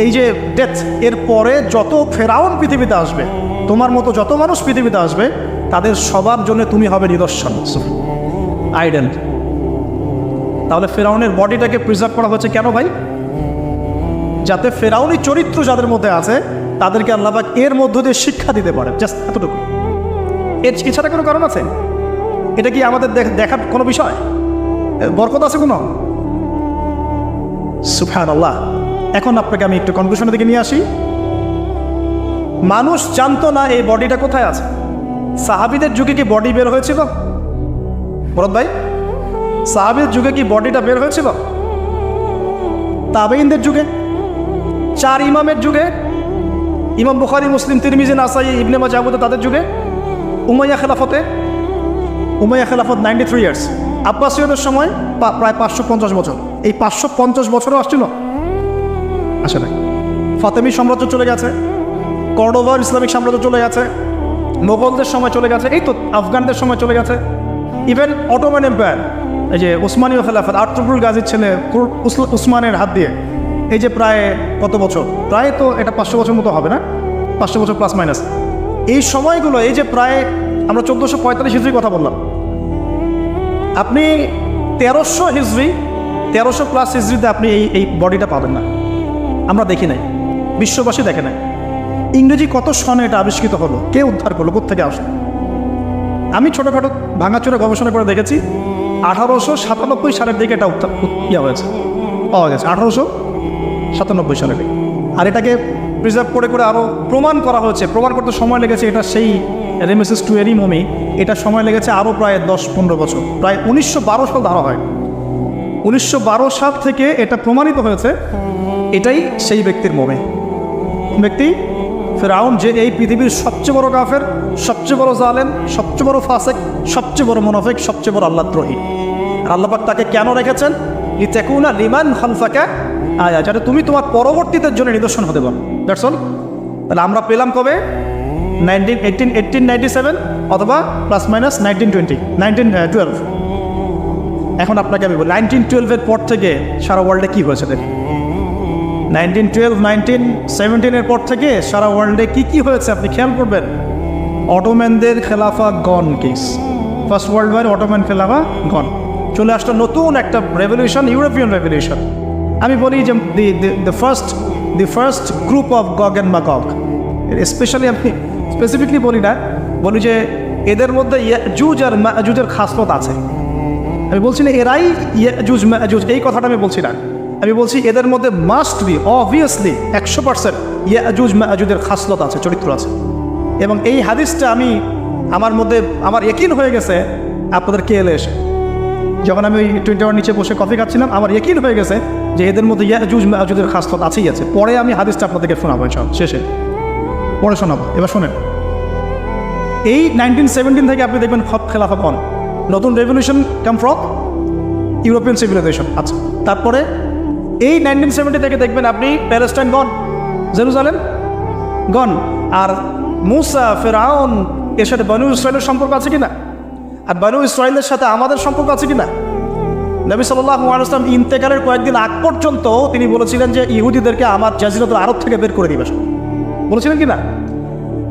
এই যে ডেথ, এর পরে যত ফেরাউন পৃথিবীতে আসবে, তোমার মতো যত মানুষ পৃথিবীতে আসবে, তাদের সবার জন্য তুমি হবে নিদর্শন, আইডেল। তাহলে ফেরাউনের বডিটাকে প্রিজার্ভ করা হচ্ছে কেন ভাই? যাতে ফেরাউনি চরিত্র যাদের মধ্যে আছে তাদেরকে আল্লাহ পাক এর মধ্য দিয়ে শিক্ষা দিতে পারে, জাস্ট এতটুকু। এছাড়া কোনো কারণ আছে? এটা কি আমাদের দেখার কোনো বিষয়? বরকত আছে কোনো? সুবহানাল্লাহ। এখন আপনাকে আমি একটু কনক্লুশনের দিকে নিয়ে আসি। মানুষ জানতো না এই বডিটা কোথায় আছে। সাহাবীদের যুগে কি বডি বের হয়েছিল? ভরত ভাই, সাহাবীর যুগে কি বডিটা বের হয়েছিল? তাবেঈনদের যুগে, 4 ইমামের যুগে, ইমাম বুখারী, মুসলিম, তিরমিজি, নাসাই, ইবনে মাজাহ, আবু দাউদ, তাদের যুগে, উমাইয়া খেলাফত 93 ইয়ার্স, আব্বাসীয়দের সময় প্রায় 550 বছর। এই 550 বছরও আসছিল? আসে নাই। ফাতেমি সাম্রাজ্য চলে গেছে, কর্ডোবার ইসলামিক সাম্রাজ্য চলে গেছে, মোগলদের সময় চলে গেছে, এই তো আফগানদের সময় চলে গেছে, ইভেন অটোমান এম্পায়ার, এই যে উসমানীয় খেলাফত, আর্তুগরুল গাজীর ছেলে উসমানের হাত দিয়ে, এই যে প্রায় কত বছর, প্রায় তো এটা 500 বছর মতো হবে না, 500 বছর প্লাস মাইনাস। এই সময়গুলো, এই যে প্রায় আমরা 1445 হিজরি কথা বললাম, আপনি 1300 হিজরি, 1300 প্লাস হিজরিতে আপনি এই বডিটা পাবেন না। আমরা দেখি নাই, বিশ্ববাসী দেখে নাই। ইংরেজি কত সনে এটা আবিষ্কৃত হলো, কে উদ্ধার করলো, কোথেকে আসলো? আমি ছোটোখাটো ভাঙাচোরা গবেষণা করে দেখেছি 1897 সালের দিকে এটা হয়েছে, পাওয়া গেছে 1897 সালের দিকে। আর এটাকে প্রিজার্ভ করে আরও প্রমাণ করা হয়েছে। প্রমাণ করতে সময় লেগেছে, এটা সেই রেমেসিস টুয়েরি মমি, এটা সময় লেগেছে আরও প্রায় 10-15 বছর, প্রায় 1912 সাল ধরা হয়। 1912 সাল থেকে এটা প্রমাণিত হয়েছে এটাই সেই ব্যক্তির মমি। ব্যক্তি ফেরাউন, যে এই পৃথিবীর সবচেয়ে বড় কাফের, সবচেয়ে বড় জালেম, সবচেয়ে বড় ফাসেক, সবচেয়ে বড় মুনাফিক, সবচেয়ে বড় আল্লাহদ্রোহী। আর আল্লাহ পাক তাকে কেন রেখেছেন? লিতাকুনা লিমান খালফাকা আয়া, যাতে তুমি তোমার পরবর্তীদের জন্য নিদর্শন হতে পারো। That's all. তাহলে আমরা পেলাম কবে? 1897 অথবা প্লাস মাইনাস 1912। এখন আপনাকে আমি বলি 1912-এর পর থেকে সারা ওয়ার্ল্ডে কী হয়েছে দেখুন। 1912, 1917-এর পর থেকে সারা ওয়ার্ল্ডে কী হয়েছে আপনি খেয়াল করবেন। অটোম্যানদের খেলাফা gone case, first world war Ottoman খেলাফা গন, চলে আসলো নতুন একটা রেভলিউশন, ইউরোপিয়ান রেভলিউশন। আমি বলি যে the first group of গগ and ম্যাগগ, specially আমি স্পেসিফিকলি বলি না, বলি যে এদের মধ্যে ইয়াজুজ আর মাজুজের খাসলত আছে। আমি বলছি না এরাই ইয়াজুজ মাজুজ, এই কথাটা আমি বলছি না। আমি বলছি এদের মধ্যে মাস্ট বি, অবভিয়াসলি 100% ইয়াজুজ মাজুজের খাসলত আছে, চরিত্র আছে। এবং এই হাদিসটা আমার ইয়াকিন হয়ে গেছে আপনাদের কে এলে এসে, যখন আমি ওই 21 নিচে বসে কফি খাচ্ছিলাম, আমার ইয়াকিন হয়ে গেছে যে এদের মধ্যে ইয়াজুজ মাজুজের খাসলত আছেই আছে। পরে আমি হাদিসটা আপনাদেরকে শোনাবো শেষে, পরে শোনাবো। এবার শোনেন, এই 1917 থেকে আপনি দেখবেন খেলাফা কন, নতুন revolution come from European civilization. আচ্ছা, তারপরে এই 1970 থেকে দেখবেন আপনি প্যালেস্টাইন গন, জেরুজালেম গন। আর মুসা, ফেরাউন, এর সাথে বনু ইসরায়েলের সম্পর্ক আছে কিনা? আর বনু ইসরায়েলের সাথে আমাদের সম্পর্ক আছে কিনা? নবী সাল্লাল্লাহু আলাইহি ওয়াসাল্লাম ইন্তেকালের কয়েকদিন আগ পর্যন্ত তিনি বলেছিলেন যে ইহুদিদেরকে আমার জাজিরাতুল আরব থেকে বের করে দিবে, বলেছিলেন কিনা?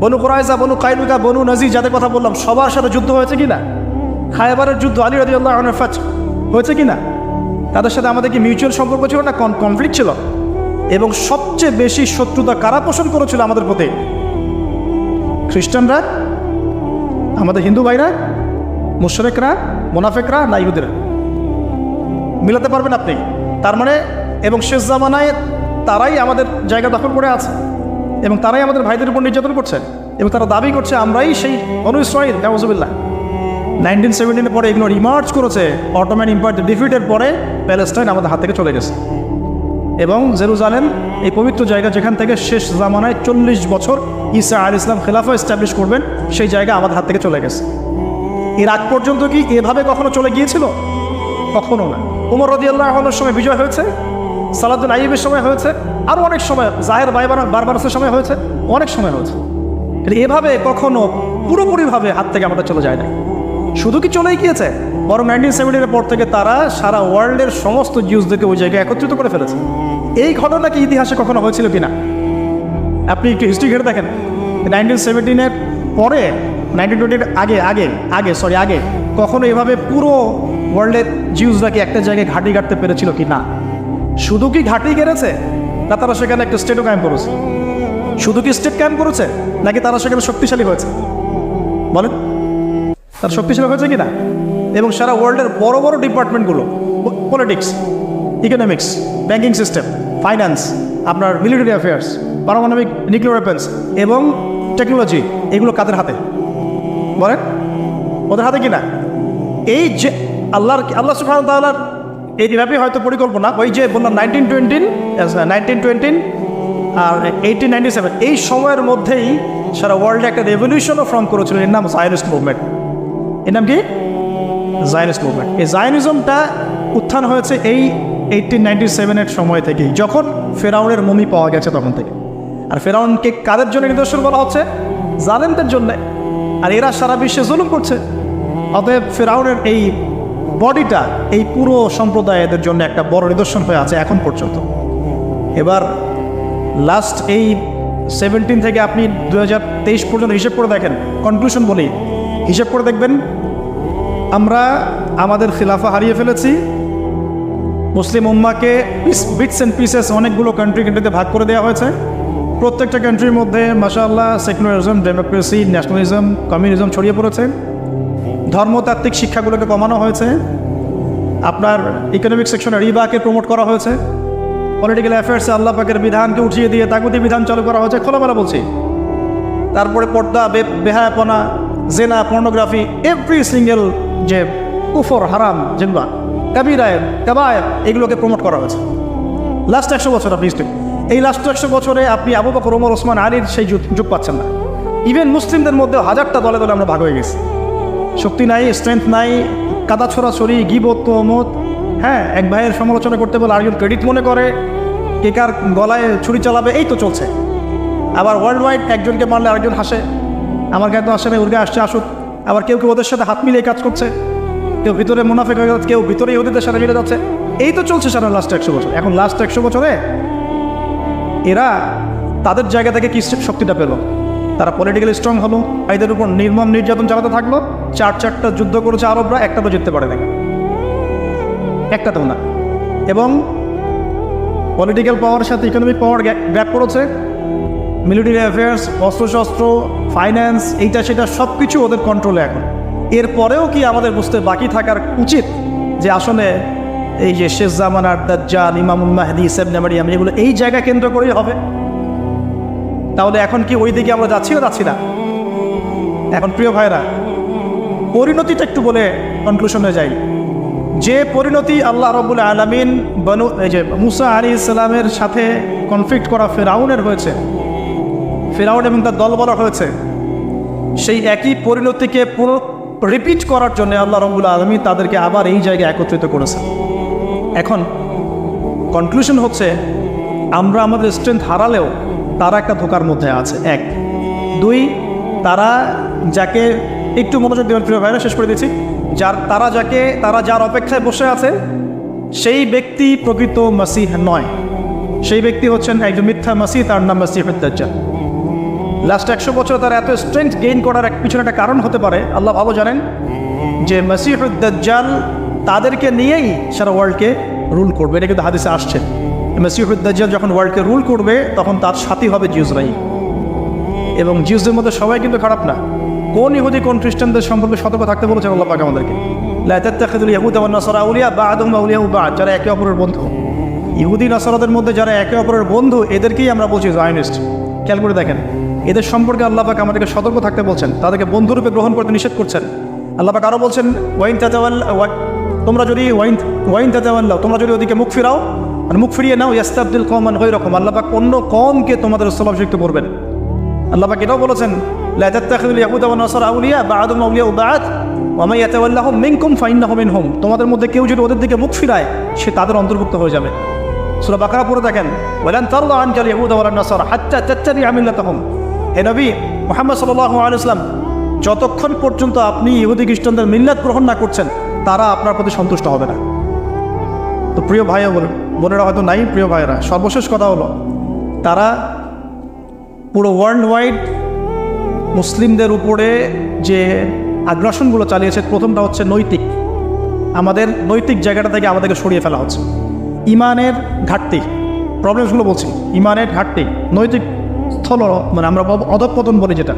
বনু কুরাইজা, বনু কাইনুকা, বনু নাজির, যাদের কথা বললাম, সবার সাথে যুদ্ধ হয়েছে কিনা? খায়বারের যুদ্ধ, আলী রাদিয়াল্লাহু আনহু ফাতহ হয়েছে কিনা? তাদের সাথে আমাদের কি মিউচুয়াল সম্পর্ক ছিল না কনফ্লিক্ট ছিল? এবং সবচেয়ে বেশি শত্রুতা কারা পোষণ করেছিল আমাদের প্রতি? খ্রিস্টানরা, আমাদের হিন্দু ভাইরা, মুশরিকরা, মুনাফিকরা না ইহুদিরা? মিলাতে পারবেন আপনি? তার মানে এবং শেষ জামানায় তারাই আমাদের জায়গা দখল করে আছে এবং তারাই আমাদের ভাইদের উপর নির্যাতন করছে এবং তারা দাবি করছে আমরাই সেই বনু ইসরাঈল। নাউজুবিল্লাহ। 1917 পরে এগুলো রিমার্চ করেছে। অটোম্যান এম্পায়ার ডিফিটের পরে প্যালেস্টাইন আমাদের হাত থেকে চলে গেছে এবং জেরুজালেম এই পবিত্র জায়গা যেখান থেকে শেষ জামানায় 40 বছর ঈসা আলাইহিস সালাম খেলাফা এস্টাবলিশ করবেন, সেই জায়গা আমাদের হাত থেকে চলে গেছে। এর আগ পর্যন্ত কি এভাবে কখনো চলে গিয়েছিল? কখনো না। উমর রাদিয়াল্লাহু আনহুর সময় বিজয় হয়েছে, সালাদুল আইয়ুবের সময় হয়েছে, আরও অনেক সময় জাহের বারবারসের সময় হয়েছে, অনেক সময় হয়েছে। এভাবে কখনো পুরোপুরিভাবে হাত থেকে আমাদের চলে যায় না। শুধু কি চলেই গিয়েছে, বরং 1970 পর থেকে তারা সারা ওয়ার্ল্ডের সমস্ত জিউসদেরকে ওই জায়গায় একত্রিত করে ফেলেছে। এই ঘটনা কি ইতিহাসে কখনো হয়েছিল কিনা? আপনি একটু হিস্ট্রি ঘেটে দেখেন। 1917 পরে 1920 আগে কখনো এভাবে পুরো ওয়ার্ল্ডের জিউসরা কি একটা জায়গায় ঘাঁটি গাড়তে পেরেছিল কি না? শুধু কি ঘাঁটি গেড়েছে, না তারা সেখানে একটা স্টেটও কায়েম করেছে? শুধু কি স্টেট কায়েম করেছে, নাকি তারা সেখানে শক্তিশালী হয়েছে? বলেন, তারা শক্তিশালী হয়েছে কিনা? এবং সারা ওয়ার্ল্ডের বড় বড় ডিপার্টমেন্টগুলো, politics, economics, banking system, finance, আপনার মিলিটারি অ্যাফেয়ার্স, পারমাণবিক নিউক্লিয়ার ওয়েপন্স এবং টেকনোলজি, এগুলো কাদের হাতে? বলেন, ওদের হাতে কিনা? এই যে আল্লাহ সুবহানাহু ওয়া তাআলার এইভাবে হয়তো পরিকল্পনা, ওই যে বললাম 1920 আর 1897 এই সময়ের মধ্যেই সারা ওয়ার্ল্ডে একটা রেভলিউশনও ফর্ম করেছিল। এর নাম জায়নিস্ট মুভমেন্ট। এর নাম কি? Zionist movement. এই জায়নিজমটা উত্থান হয়েছে এই 1897 সময় থেকেই, যখন ফেরাউনের মমি পাওয়া গেছে তখন থেকে। আর ফেরাউনকে কাদের জন্য নিদর্শন বলা হচ্ছে? জালেমদের জন্য। আর এরা সারা বিশ্বে জুলুম করছে। অতএব ফেরাউনের এই বডিটা এই পুরো সম্প্রদায়ের জন্য একটা বড় নিদর্শন হয়ে আছে এখন পর্যন্ত। এবার লাস্ট এই 17 থেকে আপনি 2023 পর্যন্ত হিসেব করে দেখেন, কনক্লুশন বলি, হিসেব করে দেখবেন আমরা আমাদের খিলাফা হারিয়ে ফেলেছি। মুসলিম উম্মাকে বিটস অ্যান্ড পিসেস অনেকগুলো কান্ট্রিতে ভাগ করে দেওয়া হয়েছে। প্রত্যেকটা কান্ট্রির মধ্যে মাশাআল্লাহ সেকুলারিজম, ডেমোক্রেসি, ন্যাশনালিজম, কমিউনিজম ছড়িয়ে পড়েছে। ধর্মতাত্ত্বিক শিক্ষাগুলোকে কমানো হয়েছে। আপনার ইকোনমিক সেকশনে রিবাকে প্রমোট করা হয়েছে। পলিটিক্যাল অ্যাফেয়ার্সে আল্লাহ পাকের বিধানকে উঠিয়ে দিয়ে তাগুতি বিধান চালু করা হয়েছে, খোলামেলা বলছি। তারপরে পর্দা, বেহায়াপনা, জেনা, পর্নোগ্রাফি, এভরি সিঙ্গেল যে কুফর, হারাম, যেগুলো কাবিরায়, কাবায়ের, এগুলোকে প্রমোট করা হয়েছে লাস্ট 100 বছর। আপনি এই লাস্ট 100 বছরে আপনি আবু বকর, ওমর, ওসমান, আলীর সেই যুগ পাচ্ছেন না। ইভেন মুসলিমদের মধ্যে হাজারটা দলে দলে আমরা ভাগ হয়ে গেছি। শক্তি নাই, স্ট্রেংথ নাই, কাদা ছড়াছড়ি, গিবত, তোহমত। হ্যাঁ, এক ভাইয়ের সমালোচনা করতে বলে আরেকজন ক্রেডিট মনে করে, কে কার গলায় ছুরি চালাবে, এই তো চলছে। আবার ওয়ার্ল্ড ওয়াইড একজনকে মারলে আরেকজন হাসে, আমার গায়ে তো আসে না, ওর গায়ে আসছে আসুক। আবার কেউ ওদের সাথে হাত মিলিয়ে কাজ করছে, কেউ ভিতরে মুনাফিক হয়ে যাচ্ছে, কেউ ভিতরে ইহুদিদের সাথে মিলে যাচ্ছে। এই তো চলছে সারা লাস্ট 100 বছর। এখন লাস্ট 100 বছরে এরা তাদের জায়গা থেকে কি শক্তিটা পেল? তারা পলিটিক্যালি স্ট্রং হলো, এদের উপর নির্মম নির্যাতন চালাতে থাকলো। 4টা যুদ্ধ করেছে আরবরা, একটা তো জিততে পারে না, একটাতেও না। এবং পলিটিক্যাল পাওয়ারের সাথে ইকোনমিক পাওয়ার গ্যাপ করেছে। মিলিটারি অ্যাফেয়ার্স, অস্ত্রশস্ত্র, ফাইন্যান্স, এইটা সেটা সব কিছু ওদের কন্ট্রোলে এখন। এরপরেও কি আমাদের বুঝতে বাকি থাকার উচিত যে আসলে এই যে শেষ জামানার দাজ্জাল, ইমামুল মাহদি, ইবনে মারইয়াম, এগুলো এই জায়গা কেন্দ্র করেই হবে? তাহলে এখন কি ওই দিকে আমরা যাচ্ছি না? এখন প্রিয় ভাইরা, পরিণতিটা একটু বলে কনক্লুশনে যাই। যে পরিণতি আল্লাহ রাব্বুল আলামিন এই যে মুসা আলাইহিস সালামের সাথে কনফ্লিক্ট করা ফেরাউনের হয়েছে, ফেরাউন এবং তার দলবল হয়েছে, সেই একই পরিণতিকে রিপিট করার জন্য আল্লাহ রাব্বুল আলামিন তাদেরকে আবার এই জায়গায় একত্রিত করেছে। এখন কনক্লুশন হচ্ছে, আমরা আমাদের স্ট্রেংথ হারালেও তারা একটা ধোকার মধ্যে আছে। 1, 2, তারা যাকে একটু মনোযোগ দেবেন প্রিয় ভাইরা, শেষ করে দিচ্ছি। তারা যার অপেক্ষায় বসে আছে সেই ব্যক্তি প্রকৃত মাসিহ নয়। সেই ব্যক্তি হচ্ছেন একজন মিথ্যা মাসিহ, তার নাম মাসিহুদ দাজ্জাল। লাস্ট 100 বছর তারা এত স্ট্রেংথ গেইন করার পিছনে একটা কারণ হতে পারে, আল্লাহ ভালো জানেন, যে মাসিহুদ দাজ্জাল তাদেরকে নিয়েই সারা ওয়ার্ল্ডকে রুল করবে, এটা কিন্তু হাদিসে আসছে। মসিহুদ দাজ্জাল যখন ওয়ার্ল্ডকে রুল করবে তখন তার সাথী হবে জিউসরাই, এবং জিউসদের মধ্যে সবাই কিন্তু খারাপ না। কোন ইহুদি কোন খ্রিস্টানদের সম্পর্কে সতর্ক থাকতে বলেছেন আল্লাহ পাক আমাদেরকে, লা তাত্তাখিযুল ইয়াহুদা ওয়ান নাসারা আউলিয়া বা'দুহুম আউলিয়াউ বা'দ, যারা একে অপরের বন্ধু। ইহুদি নাসারাদের মধ্যে যারা একে অপরের বন্ধু, এদেরকেই আমরা বলছি জায়নিস্ট। খেয়াল করে দেখেন, এদের সম্পর্কে আল্লাহ পাক আমাদেরকে সতর্ক থাকতে বলছেন, তাদেরকে বন্ধুরূপে গ্রহণ করতে নিষেধ করছেন। আল্লাহ পাক আরও বলছেন, তোমরা যদি ওদিকে মুখ ফিরাও, মানে মুখ ফিরিয়ে নাও, ইয়াস্তাবদিল কওমান গায়রাকুম, আল্লাহ পাক অন্য কওমকে তোমাদের স্থলাভিষিক্ত করবেন। আল্লাহ পাক এটাও বলেছেন, লা তাত্তাখিযুল ইয়াহুদা ওয়ান নাসারা আউলিয়া বা'দুহুম আউলিয়াউ বা'দ ওয়া মান ইয়াতাওয়াল্লাহুম মিনকুম ফাইন্নাহু মিনহুম, তোমাদের মধ্যে কেউ যদি ওদের দিকে মুখ ফিরায় সে তাদের অন্তর্ভুক্ত হয়ে যাবে। সূরা বাকারা পড়ে দেখেন, ওয়ালান তারদা আনকাল ইয়াহুদা ওয়ালান নাসারা হাত্তা তাত্তাবি'a মিল্লাতাহুম। হে নবী মুহাম্মদ সাল্লাল্লাহু আলাইহি ওয়াসাল্লাম, যতক্ষণ পর্যন্ত আপনি ইহুদি খ্রিস্টানদের মিল্লাত গ্রহণ না করছেন, তারা আপনার প্রতি সন্তুষ্ট হবে না। তো প্রিয় ভাই বোনেরা হয়তো নাই, প্রিয় ভাইয়েরা, সর্বশেষ কথা হলো, তারা পুরো ওয়ার্ল্ড ওয়াইড মুসলিমদের উপরে যে আগ্রাসনগুলো চালিয়েছে, প্রথমটা হচ্ছে নৈতিক, আমাদের নৈতিক জায়গাটা থেকে আমাদেরকে সরিয়ে ফেলা হচ্ছে। ইমানের ঘাটতি, প্রবলেমসগুলো বলছি, ইমানের ঘাটতি, নৈতিক স্থল, মানে আমরা অধঃপতন বলি যেটা,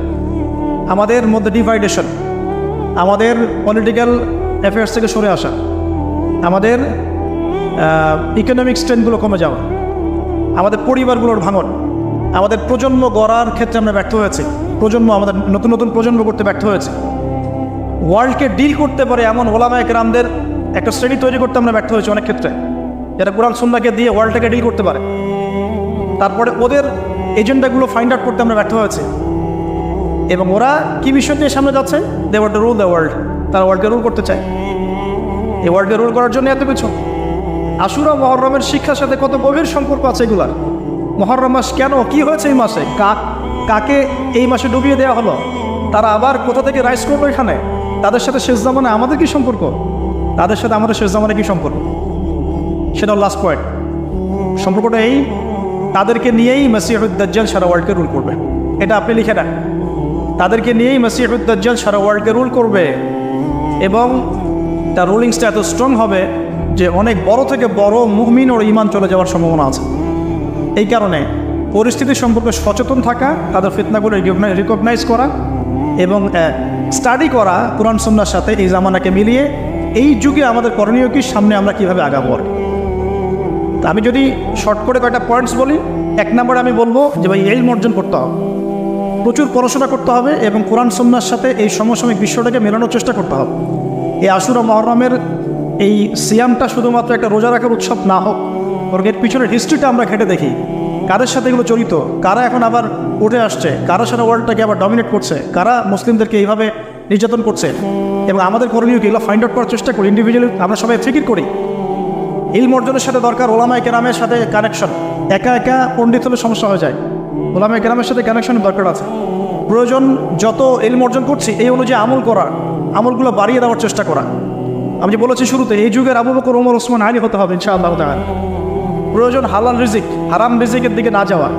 আমাদের মধ্যে ডিভাইডেশন, আমাদের পলিটিক্যাল অ্যাফেয়ার্স থেকে সরে আসা, আমাদের ইকোনমিক স্ট্রেন্থগুলো কমে যাওয়া, আমাদের পরিবারগুলোর ভাঙন, আমাদের প্রজন্ম গড়ার ক্ষেত্রে আমরা ব্যর্থ হয়েছি, আমাদের নতুন নতুন প্রজন্ম করতে ব্যর্থ হয়েছে। ওয়ার্ল্ডকে ডিল করতে পারে এমন ওলামায়ে কেরামদের একটা শ্রেণী তৈরি করতে আমরা ব্যর্থ হয়েছি অনেক ক্ষেত্রে, যারা কোরআন সুন্নাহকে দিয়ে ওয়ার্ল্ডটাকে ডিল করতে পারে। তারপরে ওদের এজেন্ডাগুলো ফাইন্ড আউট করতে আমরা ব্যর্থ হয়েছি, এবং ওরা কী বিষয় নিয়ে সামনে যাচ্ছে, they want to rule the world, তারা ওয়ার্ল্ডকে রুল করতে চায়। এই ওয়ার্ল্ডকে রুল করার জন্য এত কিছু। আশুরা মুহররমের শিক্ষার সাথে কত গভীর সম্পর্ক আছে এগুলার। মুহররম মাস কেন, কি হয়েছে এই মাসে, কাকে এই মাসে ডুবিয়ে দেওয়া হলো, তারা আবার কোথা থেকে রাইজ করলো এখানে, তাদের সাথে শেষ জামানে আমাদের কি সম্পর্ক, তাদের সাথে আমাদের শেষ জামানে কি সম্পর্ক, সেটা লাস্ট পয়েন্ট। সম্পর্কটা এই, তাদেরকে নিয়েই মসিহুদ দাজ্জাল সারা ওয়ার্ল্ডকে রুল করবে। এটা আপনি লিখে নেন, তাদেরকে নিয়েই মসিহুদ দাজ্জাল সারা ওয়ার্ল্ডকে রুল করবে, এবং তার রুলিংসটা এত স্ট্রং হবে যে অনেক বড় থেকে বড় মুমিন ও ঈমান চলে যাওয়ার সম্ভাবনা আছে। এই কারণে পরিস্থিতি সম্পর্কে সচেতন থাকা, তাদের ফিতনাগুলো রিকগনাইজ করা এবং স্টাডি করা কোরআন সুন্নাহর সাথে, এই জামানাকে মিলিয়ে এই যুগে আমাদের করণীয় কি, সামনে আমরা কীভাবে আগাবো। তা আমি যদি শর্ট করে কয়েকটা পয়েন্টস বলি, এক নম্বরে আমি বলবো যে ভাই ইলম অর্জন করতে হবে, প্রচুর পড়াশোনা করতে হবে এবং কোরআন সুন্নাহর সাথে এই সমসাময়িক বিশ্বটাকে মেলানোর চেষ্টা করতে হবে। এই আশুরা মুহররমের এই সিয়ামটা শুধুমাত্র একটা রোজা রাখার উৎসব না হোক, বরং এর পিছনের হিস্ট্রিটা আমরা ঘেটে দেখি, কাদের সাথে এগুলো জড়িত, কারা এখন আবার উঠে আসছে, কারা সারা ওয়ার্ল্ডটাকে আবার ডমিনেট করছে, কারা মুসলিমদেরকে এইভাবে নির্যাতন করছে, এবং আমাদের করণীয় কি, এগুলো ফাইন্ড আউট করার চেষ্টা করি। ইন্ডিভিজুয়ালি আমরা সবাই ফিকির করি। ইলম অর্জনের সাথে দরকার ওলামায়ে কেরামের সাথে কানেকশন। একা একা পণ্ডিত হলে সমস্যা হয়ে যায়, ওলামায়ে কেরামের সাথে কানেকশনের দরকার আছে। প্রয়োজন যত ইলম অর্জন করছি এই অনুযায়ী আমল করার, আমলগুলো বাড়িয়ে দেওয়ার চেষ্টা করা। আমি যে বলেছি শুরুতে, এই যুগের আবু বকর, ওমর, ওসমান, আলী হতে হবে ইনশাআল্লাহ তাআলা। প্রয়োজন হালাল রিজিক, হারাম রিজিকের দিকে না যাওয়া,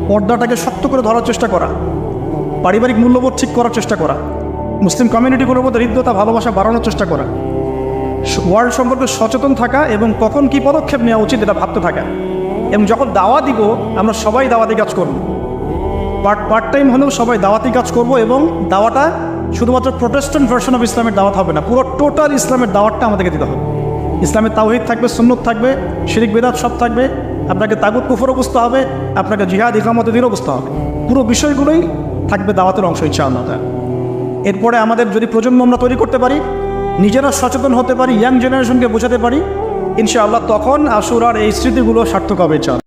পর্দাটাকে শক্ত করে ধরার চেষ্টা করা, পারিবারিক মূল্যবোধ ঠিক করার চেষ্টা করা, মুসলিম কমিউনিটিগুলোর মধ্যে হৃদ্যতা, ভালোবাসা বাড়ানোর চেষ্টা করা, ওয়ার্ল্ড সম্পর্কে সচেতন থাকা এবং কখন কী পদক্ষেপ নেওয়া উচিত এটা ভাবতে থাকা। এবং যখন দাওয়া দিব, আমরা সবাই দাওয়াতি কাজ করব, পার্ট টাইম হলেও সবাই দাওয়াতি কাজ করব, এবং দাওয়াটা শুধুমাত্র প্রোটেস্ট্যান্ট ভার্সন অফ ইসলামের দাওয়াত হবে না, পুরো টোটাল ইসলামের দাওয়াতটা আমাদেরকে দিতে হবে। ইসলামের তাওহীদ থাকবে, সুন্নত থাকবে, শিরিক বিদআত সব থাকবে, আপনাকে তাগুত কুফরও বুঝতে হবে, আপনাকে জিহাদ ইকামতে দিনও বুঝতে হবে, পুরো বিষয়গুলোই থাকবে দাওয়াতের অংশ ইনশাআল্লাহ। এরপরে আমাদের যদি প্রজন্ম আমরা তৈরি করতে পারি, নিজেরা সচেতন হতে পারি, ইয়াং জেনারেশনকে বোঝাতে পারি ইনশাআল্লাহ, তখন আশুরার এই স্মৃতিগুলো সার্থক হবে ইনশাআল্লাহ।